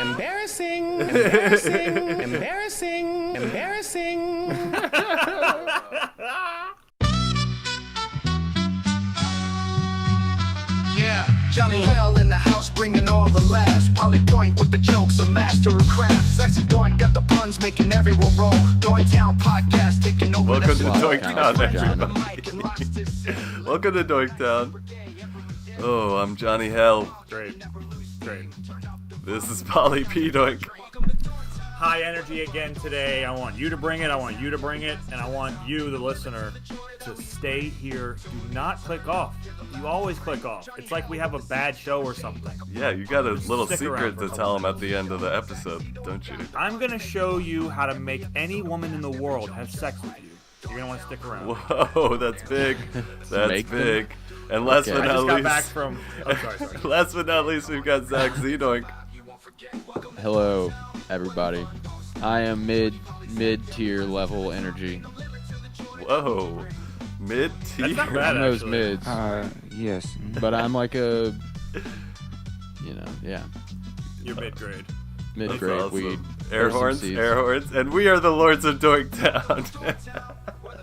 Embarrassing. Embarrassing. Embarrassing. Embarrassing. Yeah, Johnny Hell in the house bringing all the laughs. Polly Doink with the jokes, a master of craft. Sexy Doink got the puns making everyone roll. Doinktown podcast taking over. Welcome to Doinktown, Doinktown. Welcome to Doinktown. Oh, I'm Johnny Hell. Great. This is Polly P. Doink. High energy again today. I want you to bring it. I want you to bring it. And I want you, the listener, to stay here. Do not click off. You always click off. It's like we have a bad show or something. Yeah, you got a little Stick around secret for a to couple tell them at the end of the episode, don't you? I'm going to show you how to make any woman in the world have sex with you. You're going to want to stick around. Whoa, that's big. That's Make big. And last but I not just got least, back from... Oh, sorry. last but not least, we've got Zach Z. Doink. Hello, everybody. I am mid-tier level energy. Whoa. Mid-tier. That's not bad, I'm those actually. mids, Yes. but I'm like a, yeah, You're mid-grade. mid-grade That's awesome. weed. Air There's some horns, seeds. air horns. And we are the Lords of Doinktown.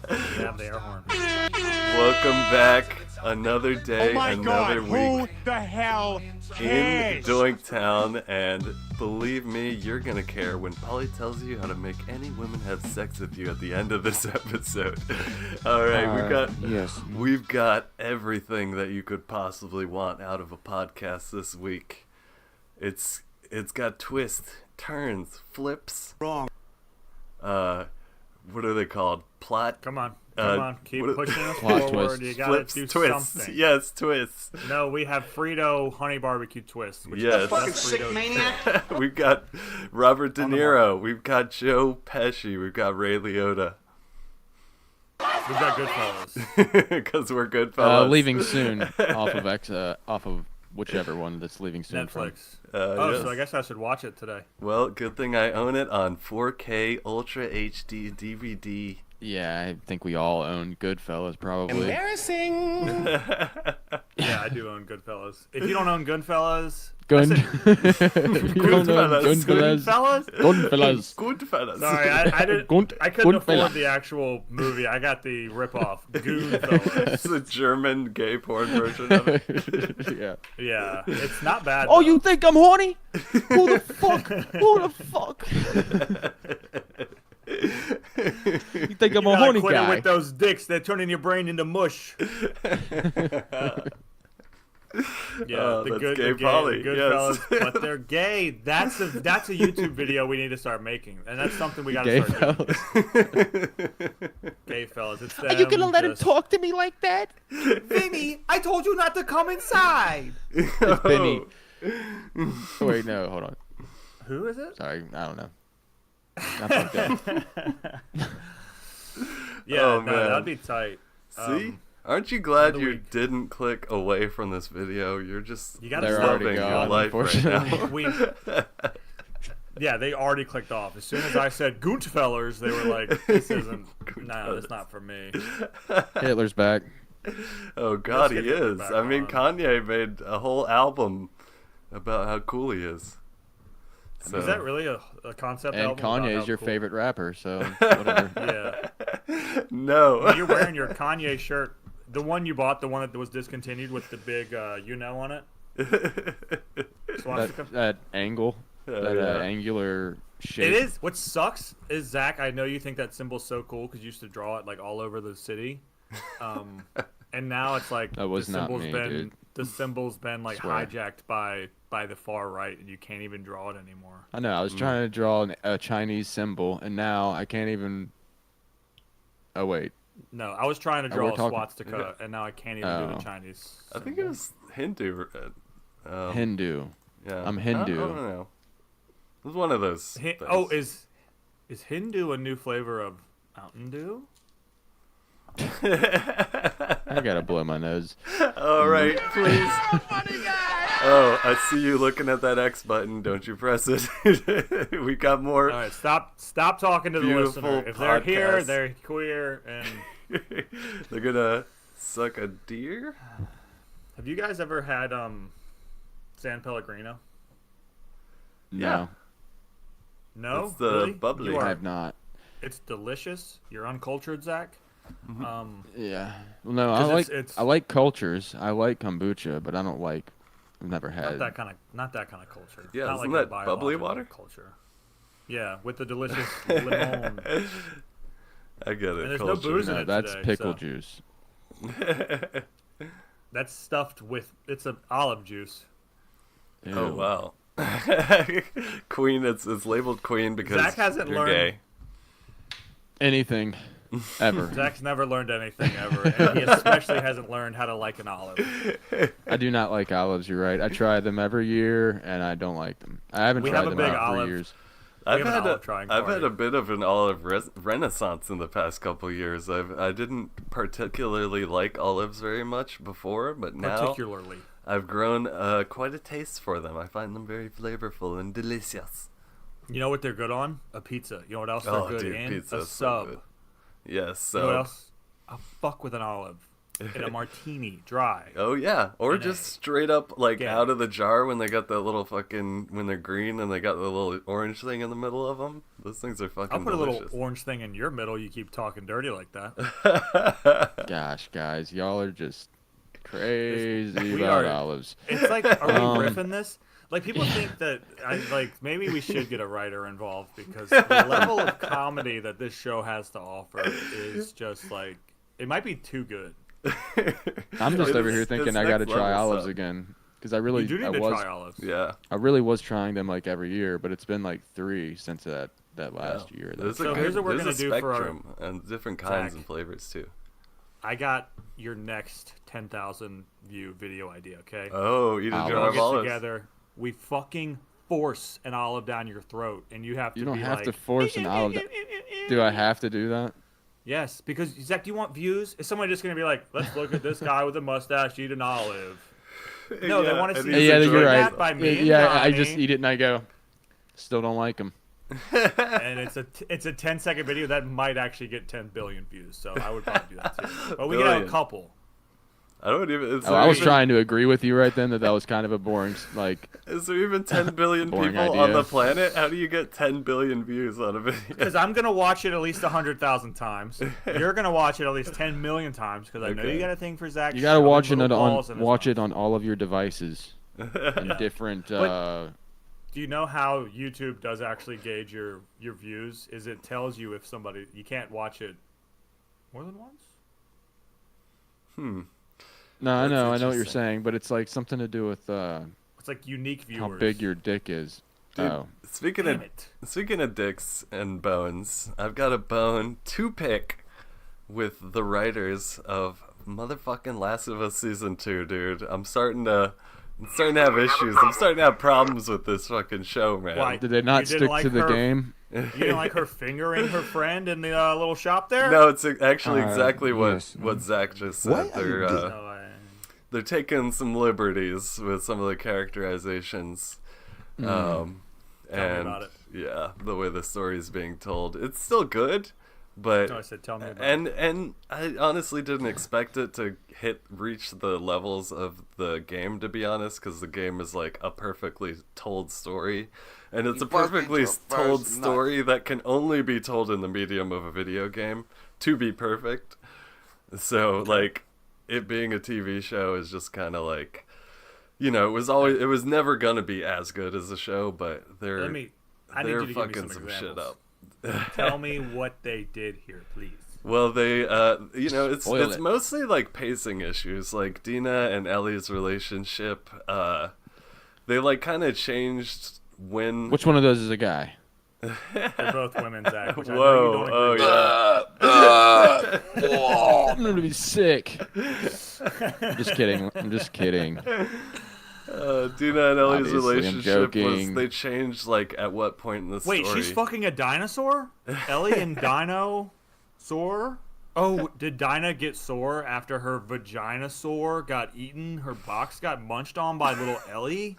You have the air horn. Welcome back. Another day, another week Who the hell in cares? Doinktown, and believe me, you're gonna care when Polly tells you how to make any women have sex with you at the end of this episode. All right, we've got everything that you could possibly want out of a podcast this week. It's got twists, turns, flips. Wrong. What are they called? Plot. Come on. Keep what- pushing us Plot forward. twists. You gotta Flips, do twists. something. Yes, twists. No, we have Frito honey barbecue twist. Which Yes. is the best Frito We've got Robert De Niro. We've got Joe Pesci. We've got Ray Liotta. We've got Goodfellas. Because we're good fellas. Leaving soon off of whichever one that's leaving soon from. Netflix. Yes. So I guess I should watch it today. Well, good thing I own it on 4K Ultra HD DVD. Yeah, I think we all own Goodfellas probably. Embarrassing. Yeah, I do own Goodfellas. If you don't own Goodfellas, Gun. Goodfellas. Goodfellas? Goodfellas. Goodfellas. Sorry, I didn't. Good- I couldn't Goodfella. afford the actual movie. I got the ripoff. Goodfellas. It's the German gay porn version of it. Yeah. Yeah, it's not bad. Oh, though. you think I'm horny? Who the fuck? Who the fuck? You think I'm You a gotta horny quit it guy? with those dicks. They're turning your brain into mush. Yeah, Oh, the that's good, gay the gay, Polly, the good yes. fellas, but they're gay. That's a YouTube video we need to start making, and that's something we got Gay to start doing. fellas. Gay fellas, it's Are you gonna them let him just- talk to me like that? Vinny, I told you not to come inside. It's Benny. Oh, wait, no, hold on. Who is it? Sorry, I don't know. I fucked up. Yeah, Oh, no, man. that'd be tight. See? Aren't you glad another you week. didn't click away from this video? You're just You gotta They're stop already loving your gone, life right now. unfortunately. Yeah, they already clicked off. As soon as I said Goontfellers, they were like, this isn't, nah, that's not for me. Hitler's back. Oh God, Let's he get him is. back I mean, on. Kanye made a whole album about how cool he is. So, Is that really a concept And album? about Kanye how is your cool- favorite rapper, so whatever. Yeah. No. You're wearing your Kanye shirt. The one you bought, the one that was discontinued with the big on it. Swastika. that angle, that yeah. angular shape. It is. What sucks is, Zach, I know you think that symbol's so cool because you used to draw it like all over the city. And now it's like That was the not symbol's me, been dude. the symbol's been like Swear. hijacked by the far right, and you can't even draw it anymore. I know. I was trying to draw a Chinese symbol, and now I can't even. Oh wait. No, I was trying to we're draw a talking- swastika, and now I can't even do Oh. the Chinese. I think it symbol. was Hindu. Hindu. Yeah. I'm Hindu. I don't know. It was one of those. Hi- things. oh, is Hindu a new flavor of Mountain Dew? I gotta blow my nose. All right, please. Oh, I see you looking at that X button. Don't you press it? We got more. All right, stop talking to the Beautiful listener. If they're here, podcast. they're queer. And They're gonna suck a deer. have you guys ever had San Pellegrino? No, No, It's the really? bubbly. You I are- have not. It's delicious. You're uncultured, Zach. Yeah. Well, no, I 'Cause like it's- I like cultures. I like kombucha, but I don't like. I've never had. Not that kind of culture. Yeah, not isn't like a that bubbly biological water? culture. Yeah, with the delicious lemon. I get it. And there's no culture. booze in No, it that's today, pickle so- juice. That's stuffed with it's an olive juice. Oh Ew. wow. Queen, it's labeled Queen because Zach hasn't you're learned- gay. Anything, ever. Zach's never learned anything ever, and he especially hasn't learned how to like an olive. I do not like olives. You're right. I try them every year, and I don't like them. I haven't We tried have a them big in olive- 3 years. I've have an had olive trying I've had party. a bit of an olive renaissance in the past couple years. I didn't particularly like olives very much before, but now Particularly. I've grown quite a taste for them. I find them very flavorful and delicious. You know what they're good on? A pizza. You know what else they're Oh, good dude, in? pizza A is so sub. good. Yes, You know what so else? A fuck with an olive. In a martini, dry. oh yeah, or And just a- straight up like Yeah. out of the jar when they got that little fucking when they're green and they got the little orange thing in the middle of them. Those things are fucking I'll put delicious. a little orange thing in your middle. You keep talking dirty like that. Gosh, guys, y'all are just crazy We about are- olives. It's like, are we Um, riffing this? Like, people think that, maybe we should get a writer involved because the level of comedy that this show has to offer is just like, it might be too good. I'm just over It's- here thinking it's I got to next try level olives stuff. again because I really You do need I to was try olives. Yeah. I really was trying them like every year, but it's been like 3 since that last year. There's So a here's what we're there's a gonna do for our- spectrum and different kinds Zach. and flavors too. I got your next 10,000 view video idea, okay? Oh, eat a Olives. jar We'll of get olives. together. We fucking force an olive down your throat, and you have to You don't be have like, to force an olive. Do I have to do that? Yes, because Zach, do you want views? Is somebody just gonna be like, let's look at this guy with a mustache eat an olive? No, they Yeah, want to and see he's Yeah, enjoying you're that right. by me and Yeah, I Johnny. just eat it and I go. Still don't like them. And it's a 10-second video that might actually get 10 billion views. So I would probably do that too. But we can have a Billion. couple. I don't even. Is Oh, there I was even, trying to agree with you right then that was kind of a boring like. Is there even 10 billion Boring people on idea. the planet? How do you get 10 billion views on a video? Because I'm gonna watch it at least 100,000 times. You're gonna watch it at least 10 million times. Because I know Okay. you got a thing for Zach. You gotta shoving watch it little on balls in his watch mouth. it on all of your devices in different. Do you know how YouTube does actually gauge your views? Is it tells you if somebody you can't watch it more than once? No, I That's know what you're interesting. saying, but it's like something to do with It's like unique viewers. how big your dick is. Dude, Oh, speaking Damn of it. speaking of dicks and bones, I've got a bone to pick with the writers of motherfucking Last of Us season 2, dude. I'm starting to have issues. I'm starting to have problems with this fucking show, man. Why? did they not You didn't stick like to the her- game? You didn't like her fingering her friend in the little shop there? No, it's actually exactly yes. what Zach just said. Why are you doing No, They're taking some liberties with some of the characterizations. about And it. yeah, the way the story is being told. It's still good, but No, I said tell me about it. and I honestly didn't expect it to reach the levels of the game, to be honest, because the game is like a perfectly told story, and it's a perfectly told story that can only be told in the medium of a video game to be perfect. So like it being a TV show is just kind of like, you know, it was never gonna be as good as the show, but I need you they're to give me fucking some some shit examples. up. Tell me what they did here, please. Well, they, you know, it's Spoil it. mostly like pacing issues. Like Dina and Ellie's relationship, they like kind of changed when. Which one of those is a guy? They're both women, Zach. Which I know you Whoa! don't Oh agree yeah. Oh, I'm gonna be sick. I'm just kidding. I'm just kidding. Dina and Ellie's Obviously, I'm relationship was joking. they changed like at what point in the with. Wait, story? she's fucking a dinosaur? Ellie and Dino sore? Oh, did Dinah get sore after her vagina sore got eaten? Her box got munched on by little Ellie?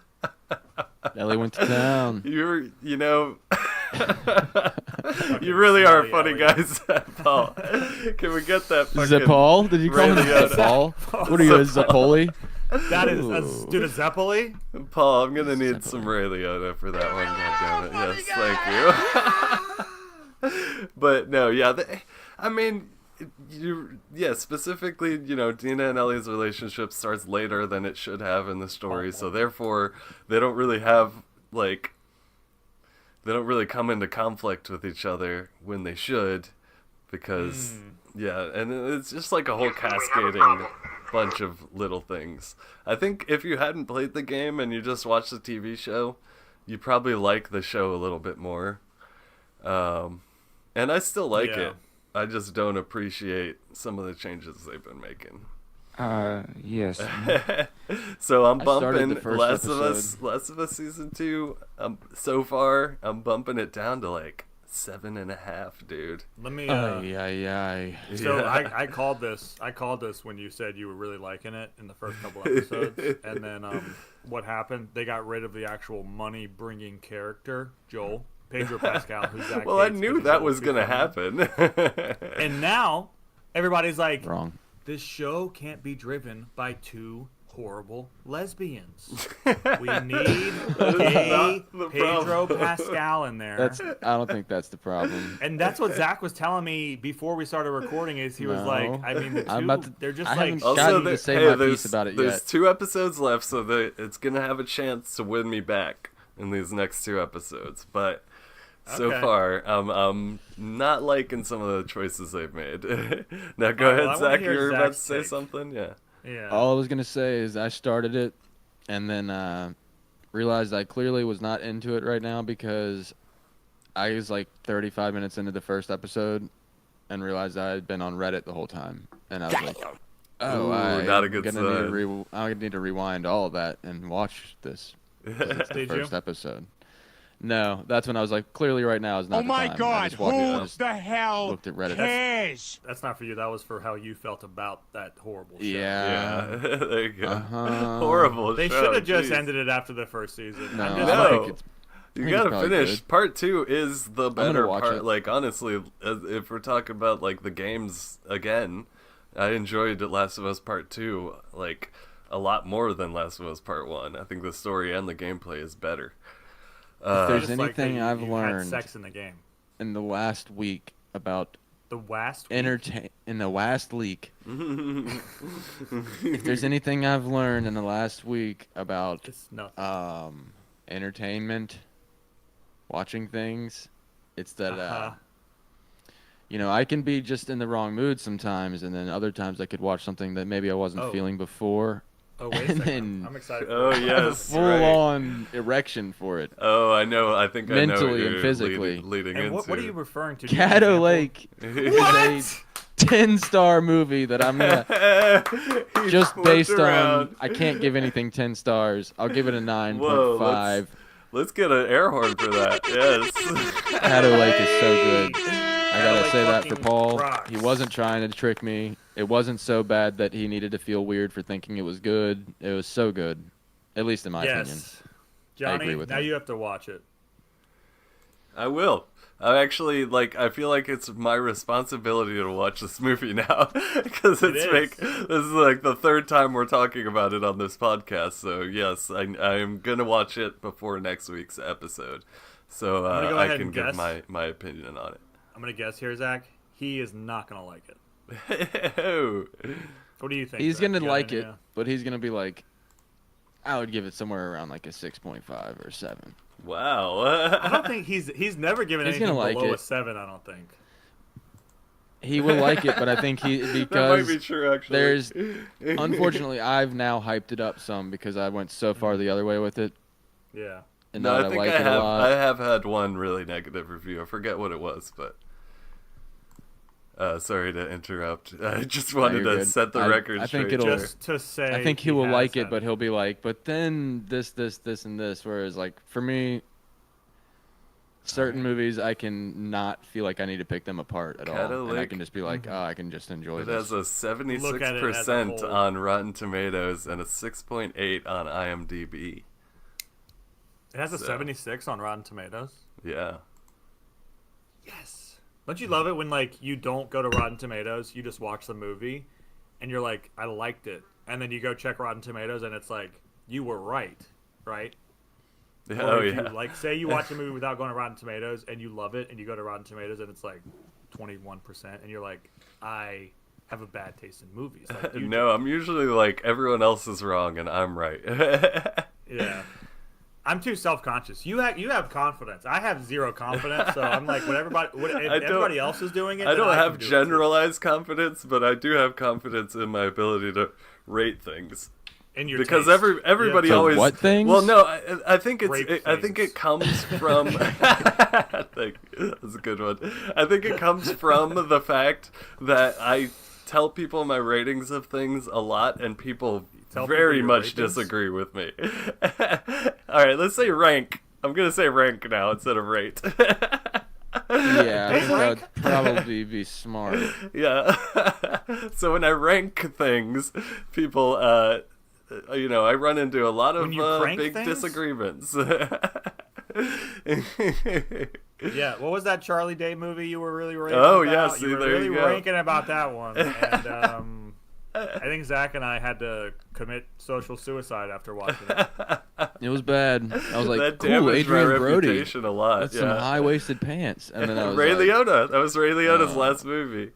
Ellie went to town. You know, you really are smelly funny Ellie. guys, Paul. Can we get that? Is that fucking Paul? Did you call him Ray Liotta. Paul? What are you, a Zapoli? That is, dude, a Zeppeli? Paul, I'm gonna need some Ray Liotta for that one. God damn it! Yes, thank you. But no, yeah. I mean, specifically, Dina and Ellie's relationship starts later than it should have in the story, so therefore they don't really have they don't really come into conflict with each other when they should, because and it's just like a whole cascading bunch of little things. I think if you hadn't played the game and you just watched the TV show, you probably like the show a little bit more. And I still like it. I just don't appreciate some of the changes they've been making. Yes. So I'm bumping the Last of Us season 2. So far, I'm bumping it down to like 7.5, dude. Let me. So I called this. I called this when you said you were really liking it in the first couple episodes, and then what happened? They got rid of the actual money-bringing character, Joel. Pedro Pascal, who's Zach Well, I hates knew because that he's was going to happen. And now everybody's like, wrong. This show can't be driven by two horrible lesbians. We need gay Pedro Pascal in there. I don't think that's the problem. And that's what Zach was telling me before we started recording. Is he was like, I mean, the two, they're just like. Also, to say my piece about it there's yet. 2 episodes left, so it's going to have a chance to win me back in these next 2 episodes, but. So far, I'm not liking some of the choices they've made. Now go ahead, Zach. You were about to say something? Yeah. All I was going to say is I started it and then realized I clearly was not into it right now because I was like 35 minutes into the first episode and realized I had been on Reddit the whole time. And I was like, not a good sign. I need to rewind all of that and watch this. It's the first episode. No, that's when I was like, clearly right now is not the time. Oh my God, who the hell looked at Reddit. cares? That's not for you. That was for how you felt about that horrible show. Yeah. There you go. Horrible They show. should have just ended it after the first season. No. You gotta finish. Good. Part 2 is the better part. It. Like, honestly, if we're talking about, like, the games again, I enjoyed Last of Us Part 2, like, a lot more than Last of Us Part 1. I think the story and the gameplay is better. If there's Just anything like I've you learned had sex in the game. in the last week about the last week, if there's anything I've learned in the last week about entertainment, watching things, it's that I can be just in the wrong mood sometimes, and then other times I could watch something that maybe I wasn't feeling before. Oh, wait a second. I'm excited. Yes. Full-on erection for it. Oh, I know. I think I know what mentally you're and physically. leading and into. What are you referring to? Caddo Lake is a 10-star movie that I'm gonna just based on. I can't give anything 10 stars. I'll give it a 9.5. Let's get an air horn for that. Yes. Caddo Lake is so good. I gotta say that for Paul. Rocks. He wasn't trying to trick me. It wasn't so bad that he needed to feel weird for thinking it was good. It was so good, at least in my opinion. Johnny, I agree with now him. you have to watch it. I will. I actually I feel like it's my responsibility to watch this movie now because this is like the 3rd time we're talking about it on this podcast. So yes, I am gonna watch it before next week's episode, so I can give my opinion on it. I'm gonna guess here, Zach. He is not gonna like it. What do you think? He's Zach? gonna like it, but he's gonna be like, I would give it somewhere around like a 6.5 or 7. Wow. I don't think he's never given anything below a 7. I don't think. He will like it, but I think because that might be true, actually. There's unfortunately I've now hyped it up some because I went so far the other way with it. Yeah. And no, now I think like it a lot. I have had one really negative review. I forget what it was, but sorry to interrupt. I just wanted to set the record I think straight. it'll, just to say, I think he will like it, but he'll be like, but then this, and this. Whereas, like for me, certain movies I can not feel like I need to pick them apart at all, and I can just be like, oh, I can just enjoy it this. It has a 76% on Rotten Tomatoes and a 6.8 on IMDb. It has a 76 on Rotten Tomatoes. Yeah. Yes. Don't you love it when like you don't go to Rotten Tomatoes, you just watch the movie, and you're like, I liked it, and then you go check Rotten Tomatoes, and it's like, you were right? Oh, Or if yeah. you, like, say you watch a movie without going to Rotten Tomatoes, and you love it, and you go to Rotten Tomatoes, and it's like 21%, and you're like, I have a bad taste in movies. Like, No, I'm usually like, everyone else is wrong, and I'm right. Yeah. I'm too self-conscious. You have confidence. I have zero confidence, so I'm like, if everybody else is doing it, I don't then have can do it generalized confidence, but I do have confidence in my ability to rate things. in your Because taste. everybody To always what things? Well, no, I think Rape I think things. it comes from. That's a good one. I think it comes from the fact that I tell people my ratings of things a lot, and people tell very people your much ratings? disagree with me. All right, let's say rank. I'm gonna say rank now instead of rate. Yeah, I think that'd probably be smart. Yeah. So when I rank things, people, I run into a lot of When you crank big things? disagreements. Yeah, what was that Charlie Day movie you were really ranking Oh, about? yeah, see, you were there really you go. ranking about that one. And I think Zach and I had to commit social suicide after watching it. It was bad. I was like, That cool, damaged my Adrian Brody reputation a lot. with some Yeah. high-waisted pants. And then I was Ray like, Liotta. That was Ray Liotta's Oh. last movie.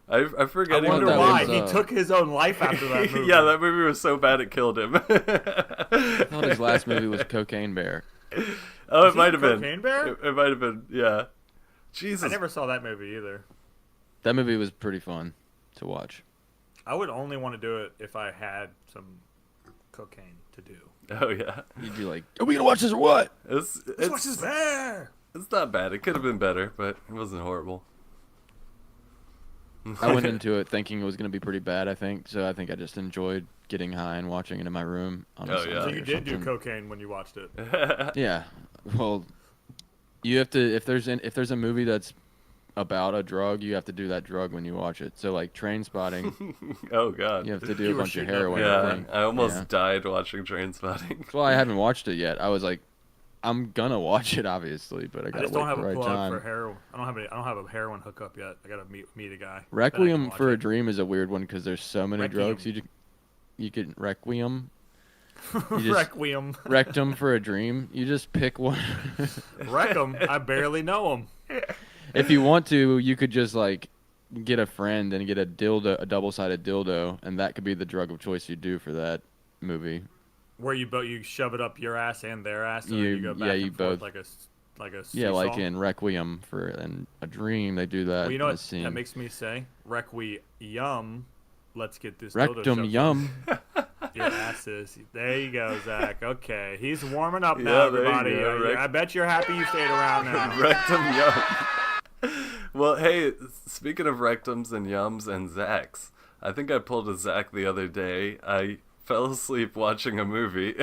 I forget. I even wonder that what why. it was, He took his own life after that movie. Yeah, that movie was so bad it killed him. I thought his last movie was Cocaine Bear. Oh, Was it he might in have been. Cocaine Bear? It might have been. Yeah. Jesus. I never saw that movie either. That movie was pretty fun to watch. I would only want to do it if I had some cocaine to do. Oh yeah. You'd be like, are we going to watch this or what? It's What's his bear? It's not bad. It could have been better, but it wasn't horrible. I went into it thinking it was going to be pretty bad, I think. So I think I just enjoyed getting high and watching it in my room. On a Oh, Sunday yeah. So or you did do something. cocaine when you watched it. Yeah. Well, you have to if there's a movie that's about a drug, you have to do that drug when you watch it. So like Train Spotting, Oh god. you have to do You a were bunch of shooting up heroin. Yeah, thing. I almost Yeah. died watching Trainspotting. Well, I haven't watched it yet. I was like, I'm gonna watch it obviously, but I I gotta just wait don't have for the a right plug time. for heroin. I don't have a heroin hookup yet. I gotta meet a guy. that I can Requiem watch for a it. Dream is a weird one because there's so many Requiem. drugs. You could Requiem. You just Requiem. Rectum for a Dream. You just pick one. Wreck 'em. I barely know him. If you want to, you could just like get a friend and get a dildo, a double-sided dildo, and that could be the drug of choice you do for that movie. Where you shove it up your ass and their ass, and You- then you go back yeah, and you forth both- like a Yeah, like seesaw. in Requiem for a Dream, they do that. Well, you know in what the scene. that makes me say? Requiem. Let's get this dildo Rectum shoved yum. up your asses. There you go, Zach. Okay, he's warming up Yeah, now, there you everybody. go, I bet you're happy you stayed around now. Rectum yum. Well, hey, speaking of rectums and yums and Zacks, I think I pulled a Zack the other day. I fell asleep watching a movie,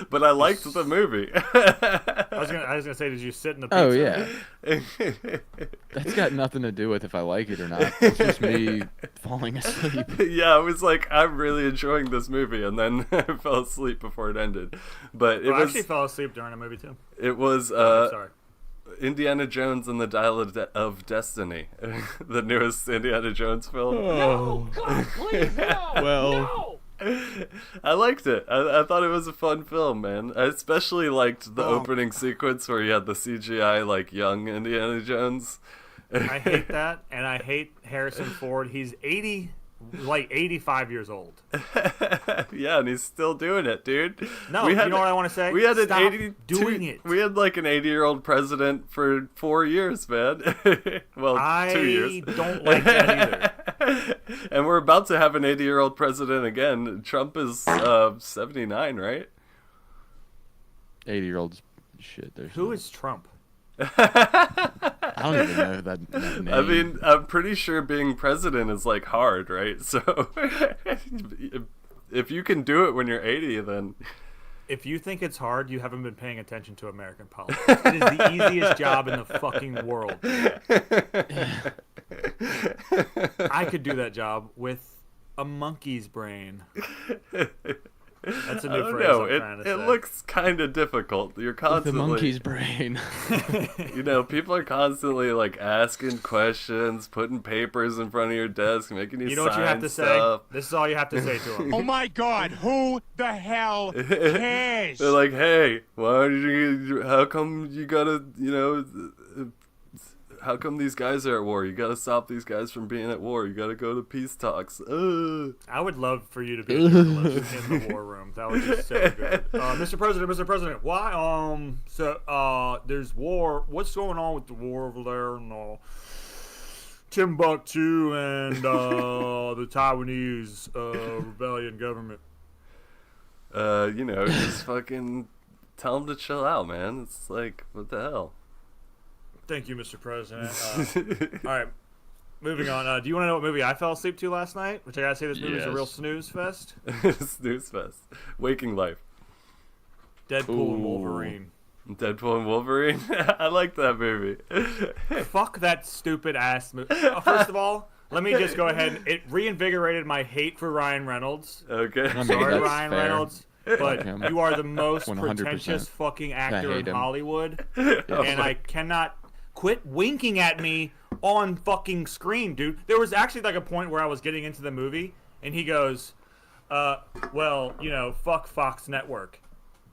but I liked the movie. I was gonna say, did you sit in the pizza? Oh yeah. That's got nothing to do with if I like it or not. It's just me falling asleep. Yeah, I was like, I'm really enjoying this movie, and then I fell asleep before it ended. But it I was actually fell asleep during a movie too. it was Sorry. Indiana Jones and the Dial of Destiny, the newest Indiana Jones film. Oh. Well, I liked it. I thought it was a fun film, man. I especially liked the opening sequence where you had the CGI like young Indiana Jones. I hate that, and I hate Harrison Ford. He's 85 years old. Yeah, and he's still doing it, dude. No, you know what I want to say? We had Stop an 82 doing it. We had like an 80-year-old president for 4 years, man. Well, 2 years. I don't like that either. And we're about to have an 80-year-old president again. Trump is 79, right? 80-year-olds. Shit. There's Who is Trump? I don't even know that name. I mean, I'm pretty sure being president is like hard, right? So if you can do it when you're 80, then If you think it's hard, you haven't been paying attention to American politics. It is the easiest job in the fucking world. I could do that job with a monkey's brain. That's a I new don't phrase know. I'm trying to say. It looks kind of difficult. You're With constantly the monkey's brain. You know, people are constantly like asking questions, putting papers in front of your desk, making you You know what you have to stuff. say? This is all you have to say to him. Oh my God! Who the hell cares? They're like, hey, why did you? How come you gotta? You know, how come these guys are at war? You gotta stop these guys from being at war. You gotta go to peace talks. I would love for you to be a journalist in the war room. That would be so good. Mr. President, why? There's war. What's going on with the war over there in Timbuktu and the Taiwanese rebellion government? You know, just fucking tell them to chill out, man. It's like, what the hell? Thank you, Mr. President. All right, moving on. Do you want to know what movie I fell asleep to last night? Which I gotta say, this movie is a real snooze fest. Snooze fest. Waking Life. Deadpool and Wolverine. Deadpool and Wolverine? I like that movie. Fuck that stupid ass movie. First of all, let me just go ahead. It reinvigorated my hate for Ryan Reynolds. Okay. I mean, Sorry, that's Ryan fair. Reynolds. But you are the most 100%. pretentious fucking actor in him. Hollywood. And I cannot quit winking at me on fucking screen, dude. There was actually like a point where I was getting into the movie, and he goes, well, you know, fuck Fox Network.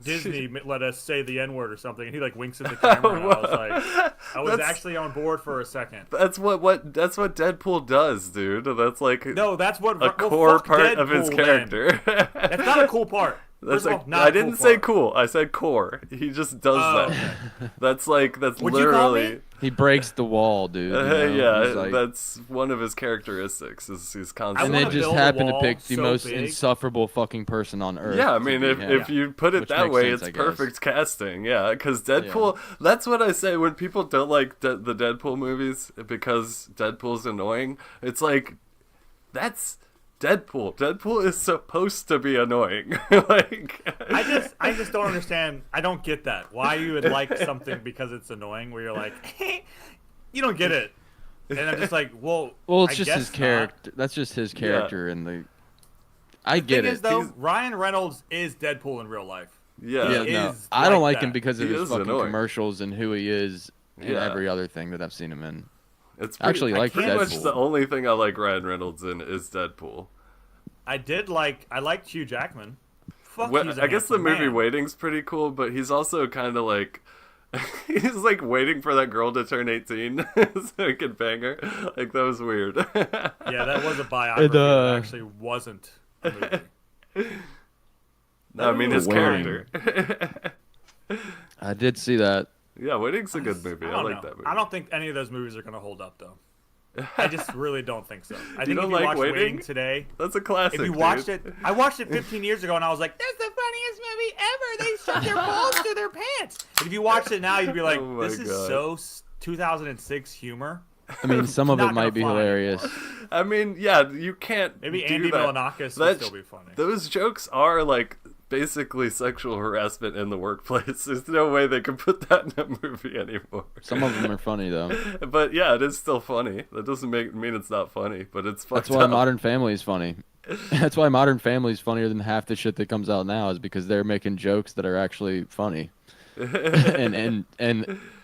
Disney let us say the N-word or something, and he like winks at the camera, and I was like, I was actually on board for a second. That's what Deadpool does, dude. That's like No, that's what a core part of his character. That's not a cool part. That's First of like, all, not I a cool didn't say part. cool. I said core. He just does that. That's Would you call literally. me? He breaks the wall, dude. You know? Yeah, He's like- that's one of his characteristics. Is he's and constantly. they wanna just build a happen to wall pick the so most big. insufferable fucking person on earth. Yeah, I to mean, be if him. you put it Which that makes way, sense, it's I guess. perfect casting. Yeah, because Deadpool. That's what I say when people don't like the Deadpool movies because Deadpool's annoying. It's like, that's Deadpool. Deadpool is supposed to be annoying. Like, I just don't understand. I don't get that. Why you would like something because it's annoying, where you're like, you don't get it. And I'm just like, well, Well, it's I just guess his character. That's just his character in the. I The get thing it. is, though, Ryan Reynolds is Deadpool in real life. yeah, He no, is I don't like like him that. because of He his is fucking annoying. commercials and who he is in Yeah. every other thing that I've seen him in. it's I actually like pretty much Deadpool. the only thing I like Ryan Reynolds in is Deadpool. I liked Hugh Jackman. Fuck, What, he's a I guess the handsome movie man. Waiting's pretty cool, but he's also kind of like. He's like waiting for that girl to turn 18 so he can bang her. Like, that was weird. Yeah, that was a biography. It, That actually wasn't a movie. No, I mean, his Waiting. character. I did see that. Yeah, Waiting's a good movie. I don't like know. that movie. I don't think any of those movies are going to hold up, though. I just really don't think so. I think don't if you like watch Waiting? Waiting today, That's a classic. if you watched dude. it, I watched it 15 years ago, and I was like, "That's the funniest movie ever." They shove their balls through their pants. And if you watched it now, you'd be like, Oh my "This is God. so 2006 humor." I mean, some of Not it might gonna be fly hilarious. anymore. I mean, yeah, you can't. Maybe do Andy that. Milonakis That- would still be funny. Those jokes are like basically sexual harassment in the workplace. There's no way they can put that in a movie anymore. Some of them are funny though. But yeah, it is still funny. That doesn't mean it's not funny, but it's fucked That's why up. Modern Family is funny. That's why Modern Family is funnier than half the shit that comes out now, is because they're making jokes that are actually funny and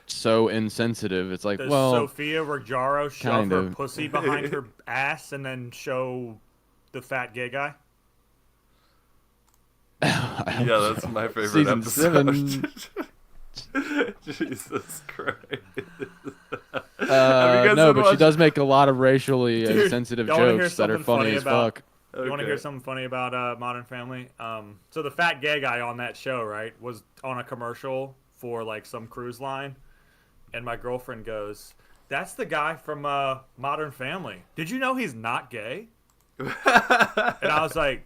so insensitive. It's like, Does well, Sofia Vergara shove kind her of. pussy behind her ass and then show the fat gay guy? Yeah, that's my favorite Season episode. Jesus Christ. you guys no, been but she watching- does make a lot of racially Dude, insensitive y'all wanna hear jokes that are something funny funny as about- fuck. You want to Okay. hear something funny about Modern Family? So the fat gay guy on that show, right, was on a commercial for like some cruise line, and my girlfriend goes, "That's the guy from Modern Family. Did you know he's not gay?" And I was like,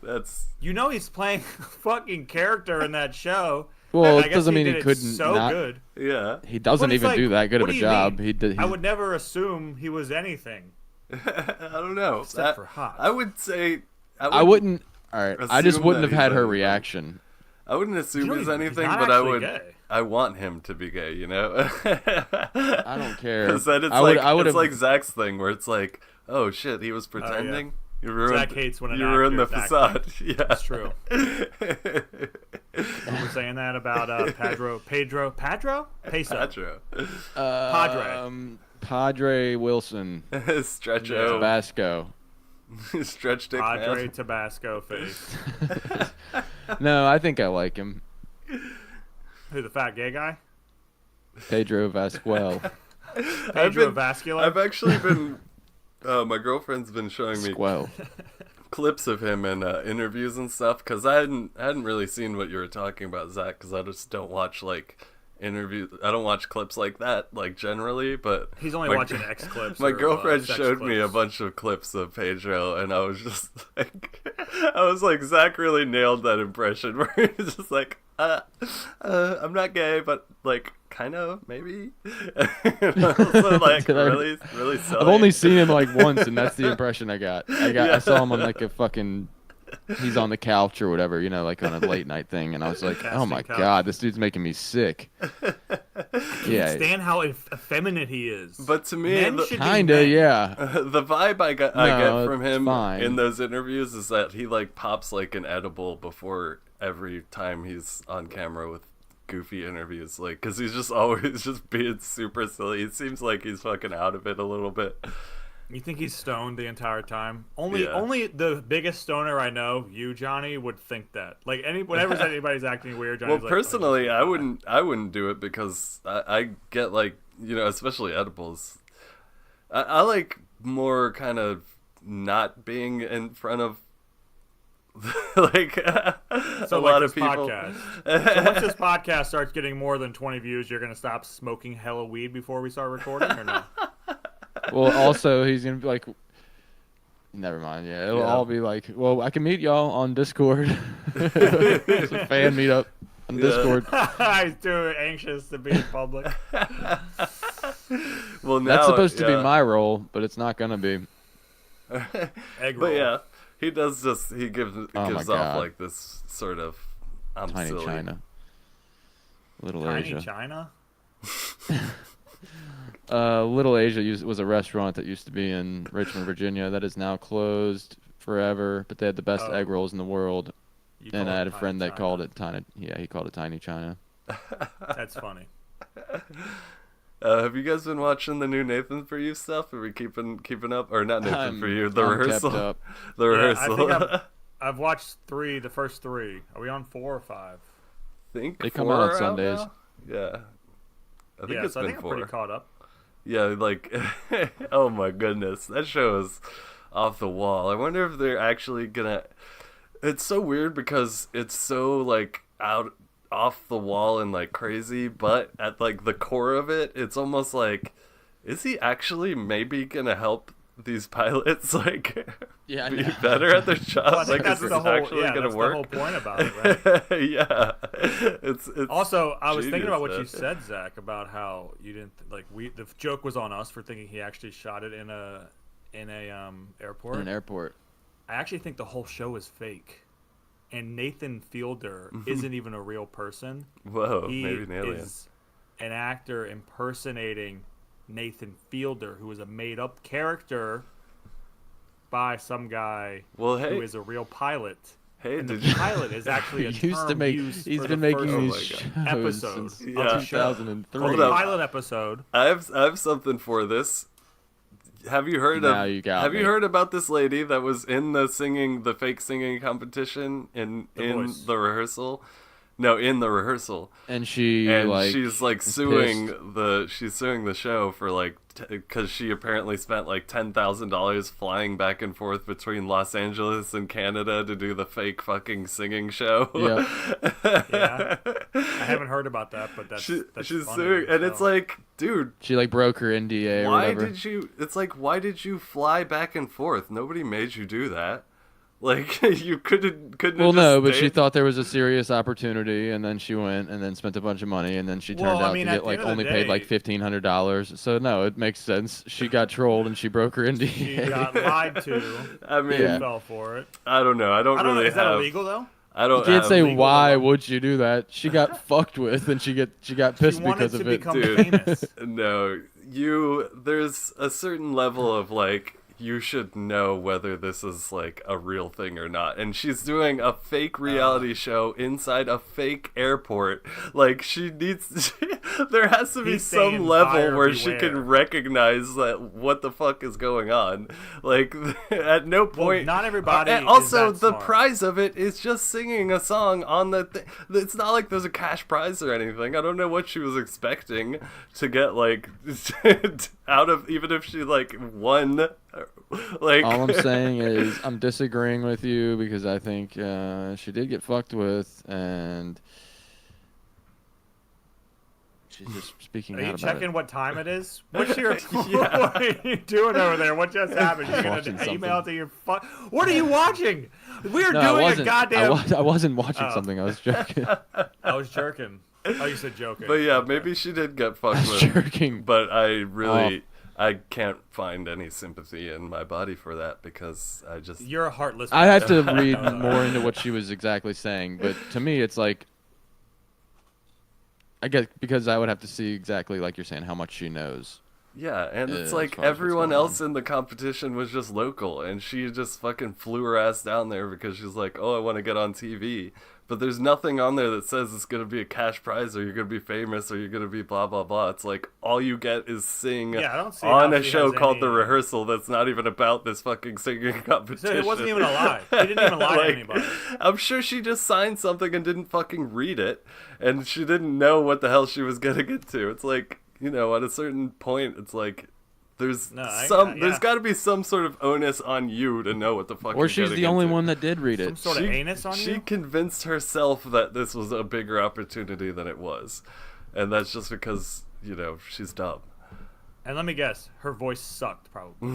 That's "You know he's playing a fucking character in that show." Well, And I it guess doesn't mean did he it couldn't so not- good. yeah. He doesn't But it's even like, do that good of what a do you job. mean? He did. I would never assume he was anything. I don't know. Except for hot. I would say I wouldn't. All right, I just assume wouldn't that have had he's her anything. reaction. I wouldn't assume You know, he's he's anything, not but I actually would. gay. I want him to be gay, you know. I don't care. Because then it's I would. like I would it's have. like Zach's thing where it's like, oh shit, he was pretending. Zach hates when an you actor ruined the is acting. facade. Yeah, That's true. We were saying that about Pedro? Peso. Padre Wilson. Stretcho. Tabasco. Stretch dick Padre man. Tabasco face. No, I think I like him. Who, the fat gay guy? Pedro Vasquez. Pedro Vascular? I've actually been. My girlfriend's been showing me Squell. clips of him in interviews and stuff because I hadn't really seen what you were talking about, Zach, because I just don't watch like interviews. I don't watch clips like that like generally, but He's only watching X clips. my or, girlfriend sex showed clips. me a bunch of clips of Pedro, and I was just like, Zach really nailed that impression where he's just like, I'm not gay, but like kind of maybe. Also, like really silly. I've only seen him like once, and that's the impression I got. I saw him on like a fucking. He's on the couch or whatever, like on a late night thing, and I was like, "Oh my god, this dude's making me sick." Yeah, Stand how effeminate he is. But to me, kinda, yeah. The vibe I get from him fine. in those interviews is that he like pops like an edible before every time he's on camera with goofy interviews, like because he's just always just being super silly. It seems like he's fucking out of it a little bit. You think he's stoned the entire time? Only the biggest stoner I know, you Johnny, would think that. Like whenever anybody's acting weird, Johnny's well, personally, I wouldn't do it because I get like especially edibles. I like more kind of not being in front of like a lot of people. Podcast. So once this podcast starts getting more than 20 views, you're gonna stop smoking hella weed before we start recording, or no? Well, also he's gonna be like, never mind. Yeah, it'll all be like, well, I can meet y'all on Discord. It's a fan meetup on Discord. He's too anxious to be in public. Well, now that's supposed to be my role, but it's not gonna be. Egg roll. But yeah, he does he gives off God. like this sort of Tiny silly. China. Little Tiny Asia. China? Little Asia was a restaurant that used to be in Richmond, Virginia. That is now closed forever. But they had the best egg rolls in the world. And I had a friend that called it Tiny. Yeah, he called it Tiny China. That's funny. Have you guys been watching the new Nathan For You stuff? Are we keeping up? Or not Nathan For You, the I'm rehearsal. kept up. The rehearsal. I think I've watched the first three. Are we on 4 or 5? Think they come out on 4 Sundays. now? Yeah. I think it's I been think 4. I'm pretty caught up. Yeah, like, oh my goodness, that show is off the wall. I wonder if they're actually gonna. It's so weird because it's so like off the wall and like crazy, but at like the core of it, it's almost like, is he actually maybe gonna help these pilots like be better at their jobs? Well, I think like, that's is the this whole. actually Yeah, gonna that's work? the whole point about it, right? Yeah, it's Also, I was thinking genius, about what man. you said, Zach, about how you didn't the joke was on us for thinking he actually shot it in a airport. In an airport. I actually think the whole show is fake, and Nathan Fielder isn't even a real person. Whoa, He maybe an alien. is an actor impersonating Nathan Fielder, who is a made-up character by some guy who is a real pilot. Hey, And did the you? pilot is actually a used to term make. used He's for been the making first these shows episode since Yeah. 2003. Well, Hold the up. pilot episode. I have something for this. Have you heard Now of? you got have me. you heard about this lady that was in the fake singing competition in Voice. the rehearsal? No, in the rehearsal. And she's like is suing pissed. she's suing the show for like because she apparently spent like $10,000 flying back and forth between Los Angeles and Canada to do the fake fucking singing show. Yeah, I haven't heard about that, but that's she's funny, suing, and it's so. like, dude, She like broke her NDA or why whatever. did you? It's like, why did you fly back and forth? Nobody made you do that. Like you couldn't. Well, no, just but she stayed- thought there was a serious opportunity, and then she went and then spent a bunch of money, and then she turned Well, I out mean, to at get the like end of the only paid like day- $1,500. So no, it makes sense. She got trolled and she broke her NDA. She got lied to. I mean, Yeah. Fell for it. I don't know. I don't I don't really know. Is that have. illegal though? I don't. You can't have, say legal why law. would you do that. She got fucked with, and she got pissed She wanted because to of it. become Dude. famous. No, there's a certain level of like you should know whether this is like a real thing or not. And she's doing a fake reality show inside a fake airport. Like she needs there has to be He's some saying, level "Buyer where she beware." can recognize that what the fuck is going on. Like at no point not everybody and is also that the smart. prize of it is just singing a song on the it's not like there's a cash prize or anything. I don't know what she was expecting to get like out of, even if she like won. Like All I'm saying is I'm disagreeing with you because I think she did get fucked with, and she's just speaking Are out you about checking it. what time it is? What's your what are you doing over there? What just happened? You're Watching gonna email something. to your What are you watching? We're No, I doing a wasn't. goddamn. I wasn't watching Oh. something. I was joking. I was jerking. Oh, you said joking. But yeah, maybe she did get I fucked was with. jerking. But I really I can't find any sympathy in my body for that because I just You're a heartless. I had to person. read more into what she was exactly saying, but to me, it's like, I guess because I would have to see exactly like you're saying how much she knows. yeah, and it's as like far as what's everyone going else in the competition was just local, and she just fucking flew her ass down there because she's like, oh, I want to get on TV. But there's nothing on there that says it's going to be a cash prize or you're going to be famous or you're going to be blah, blah, blah. It's like all you get is sing Yeah, I don't see on how a she show has called The any- Rehearsal that's not even about this fucking singing competition. So it wasn't even a lie. He didn't even lie to Like, anybody. I'm sure she just signed something and didn't fucking read it. And she didn't know what the hell she was getting into. It's like, you know, at a certain point, it's like, there's there's got to be some sort of onus on you to know what the fuck. Or you're she's getting the only into. one that did read Some it. sort of anus on She you. convinced herself that this was a bigger opportunity than it was, and that's just because, you know, she's dumb. And let me guess, her voice sucked probably.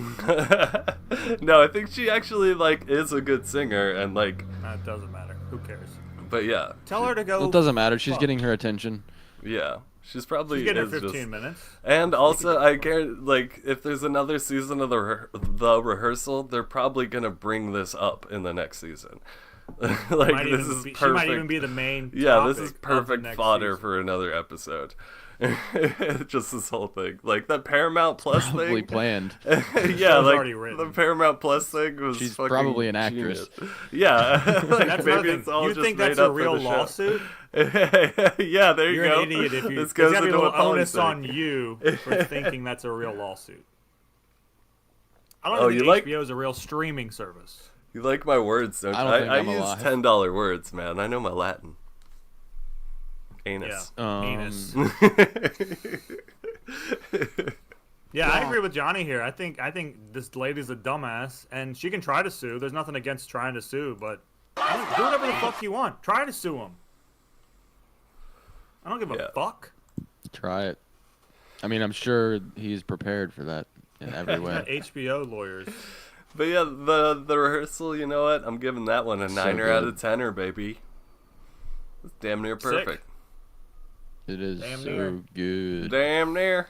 No, I think she actually like is a good singer, and like, It doesn't matter. Who cares? but yeah, Tell her to go. Well, it doesn't matter. She's fuck. getting her attention. yeah, she's probably She's getting is her 15 just, minutes. And also, I guarantee, like, if there's another season of the rehearsal, they're probably gonna bring this up in the next season. Like, Might this even is be- perfect. She might even be the main. Yeah, this topic is of the perfect next fodder season. for another episode. Just this whole thing, like that Paramount Plus Probably thing. planned. Yeah, show's like already written. the Paramount Plus thing was. She's fucking probably an actress. genius. Yeah, like, That's maybe another it's thing. all You just think made that's a up for real the show. lawsuit? Yeah, there you You're go. an idiot if you. This There's goes gotta be a into little a onus policy. on you for thinking that's a real lawsuit. I don't Oh, even you think like- HBO is a real streaming service. You like my words, don't you? I don't think I'm use alive. $10 words, man. I know my Latin. Anus. Anus. Yeah, I agree with Johnny here. I think this lady's a dumbass, and she can try to sue. There's nothing against trying to sue, but do whatever the fuck you want. Try to sue him. I don't give Yeah. a fuck. Try it. I mean, I'm sure he's prepared for that in every way. HBO lawyers. But yeah, the rehearsal, you know what? I'm giving that one a So 9er out good. of 10er, baby. It's damn near Sick. perfect. It is Damn so near. good. Damn near.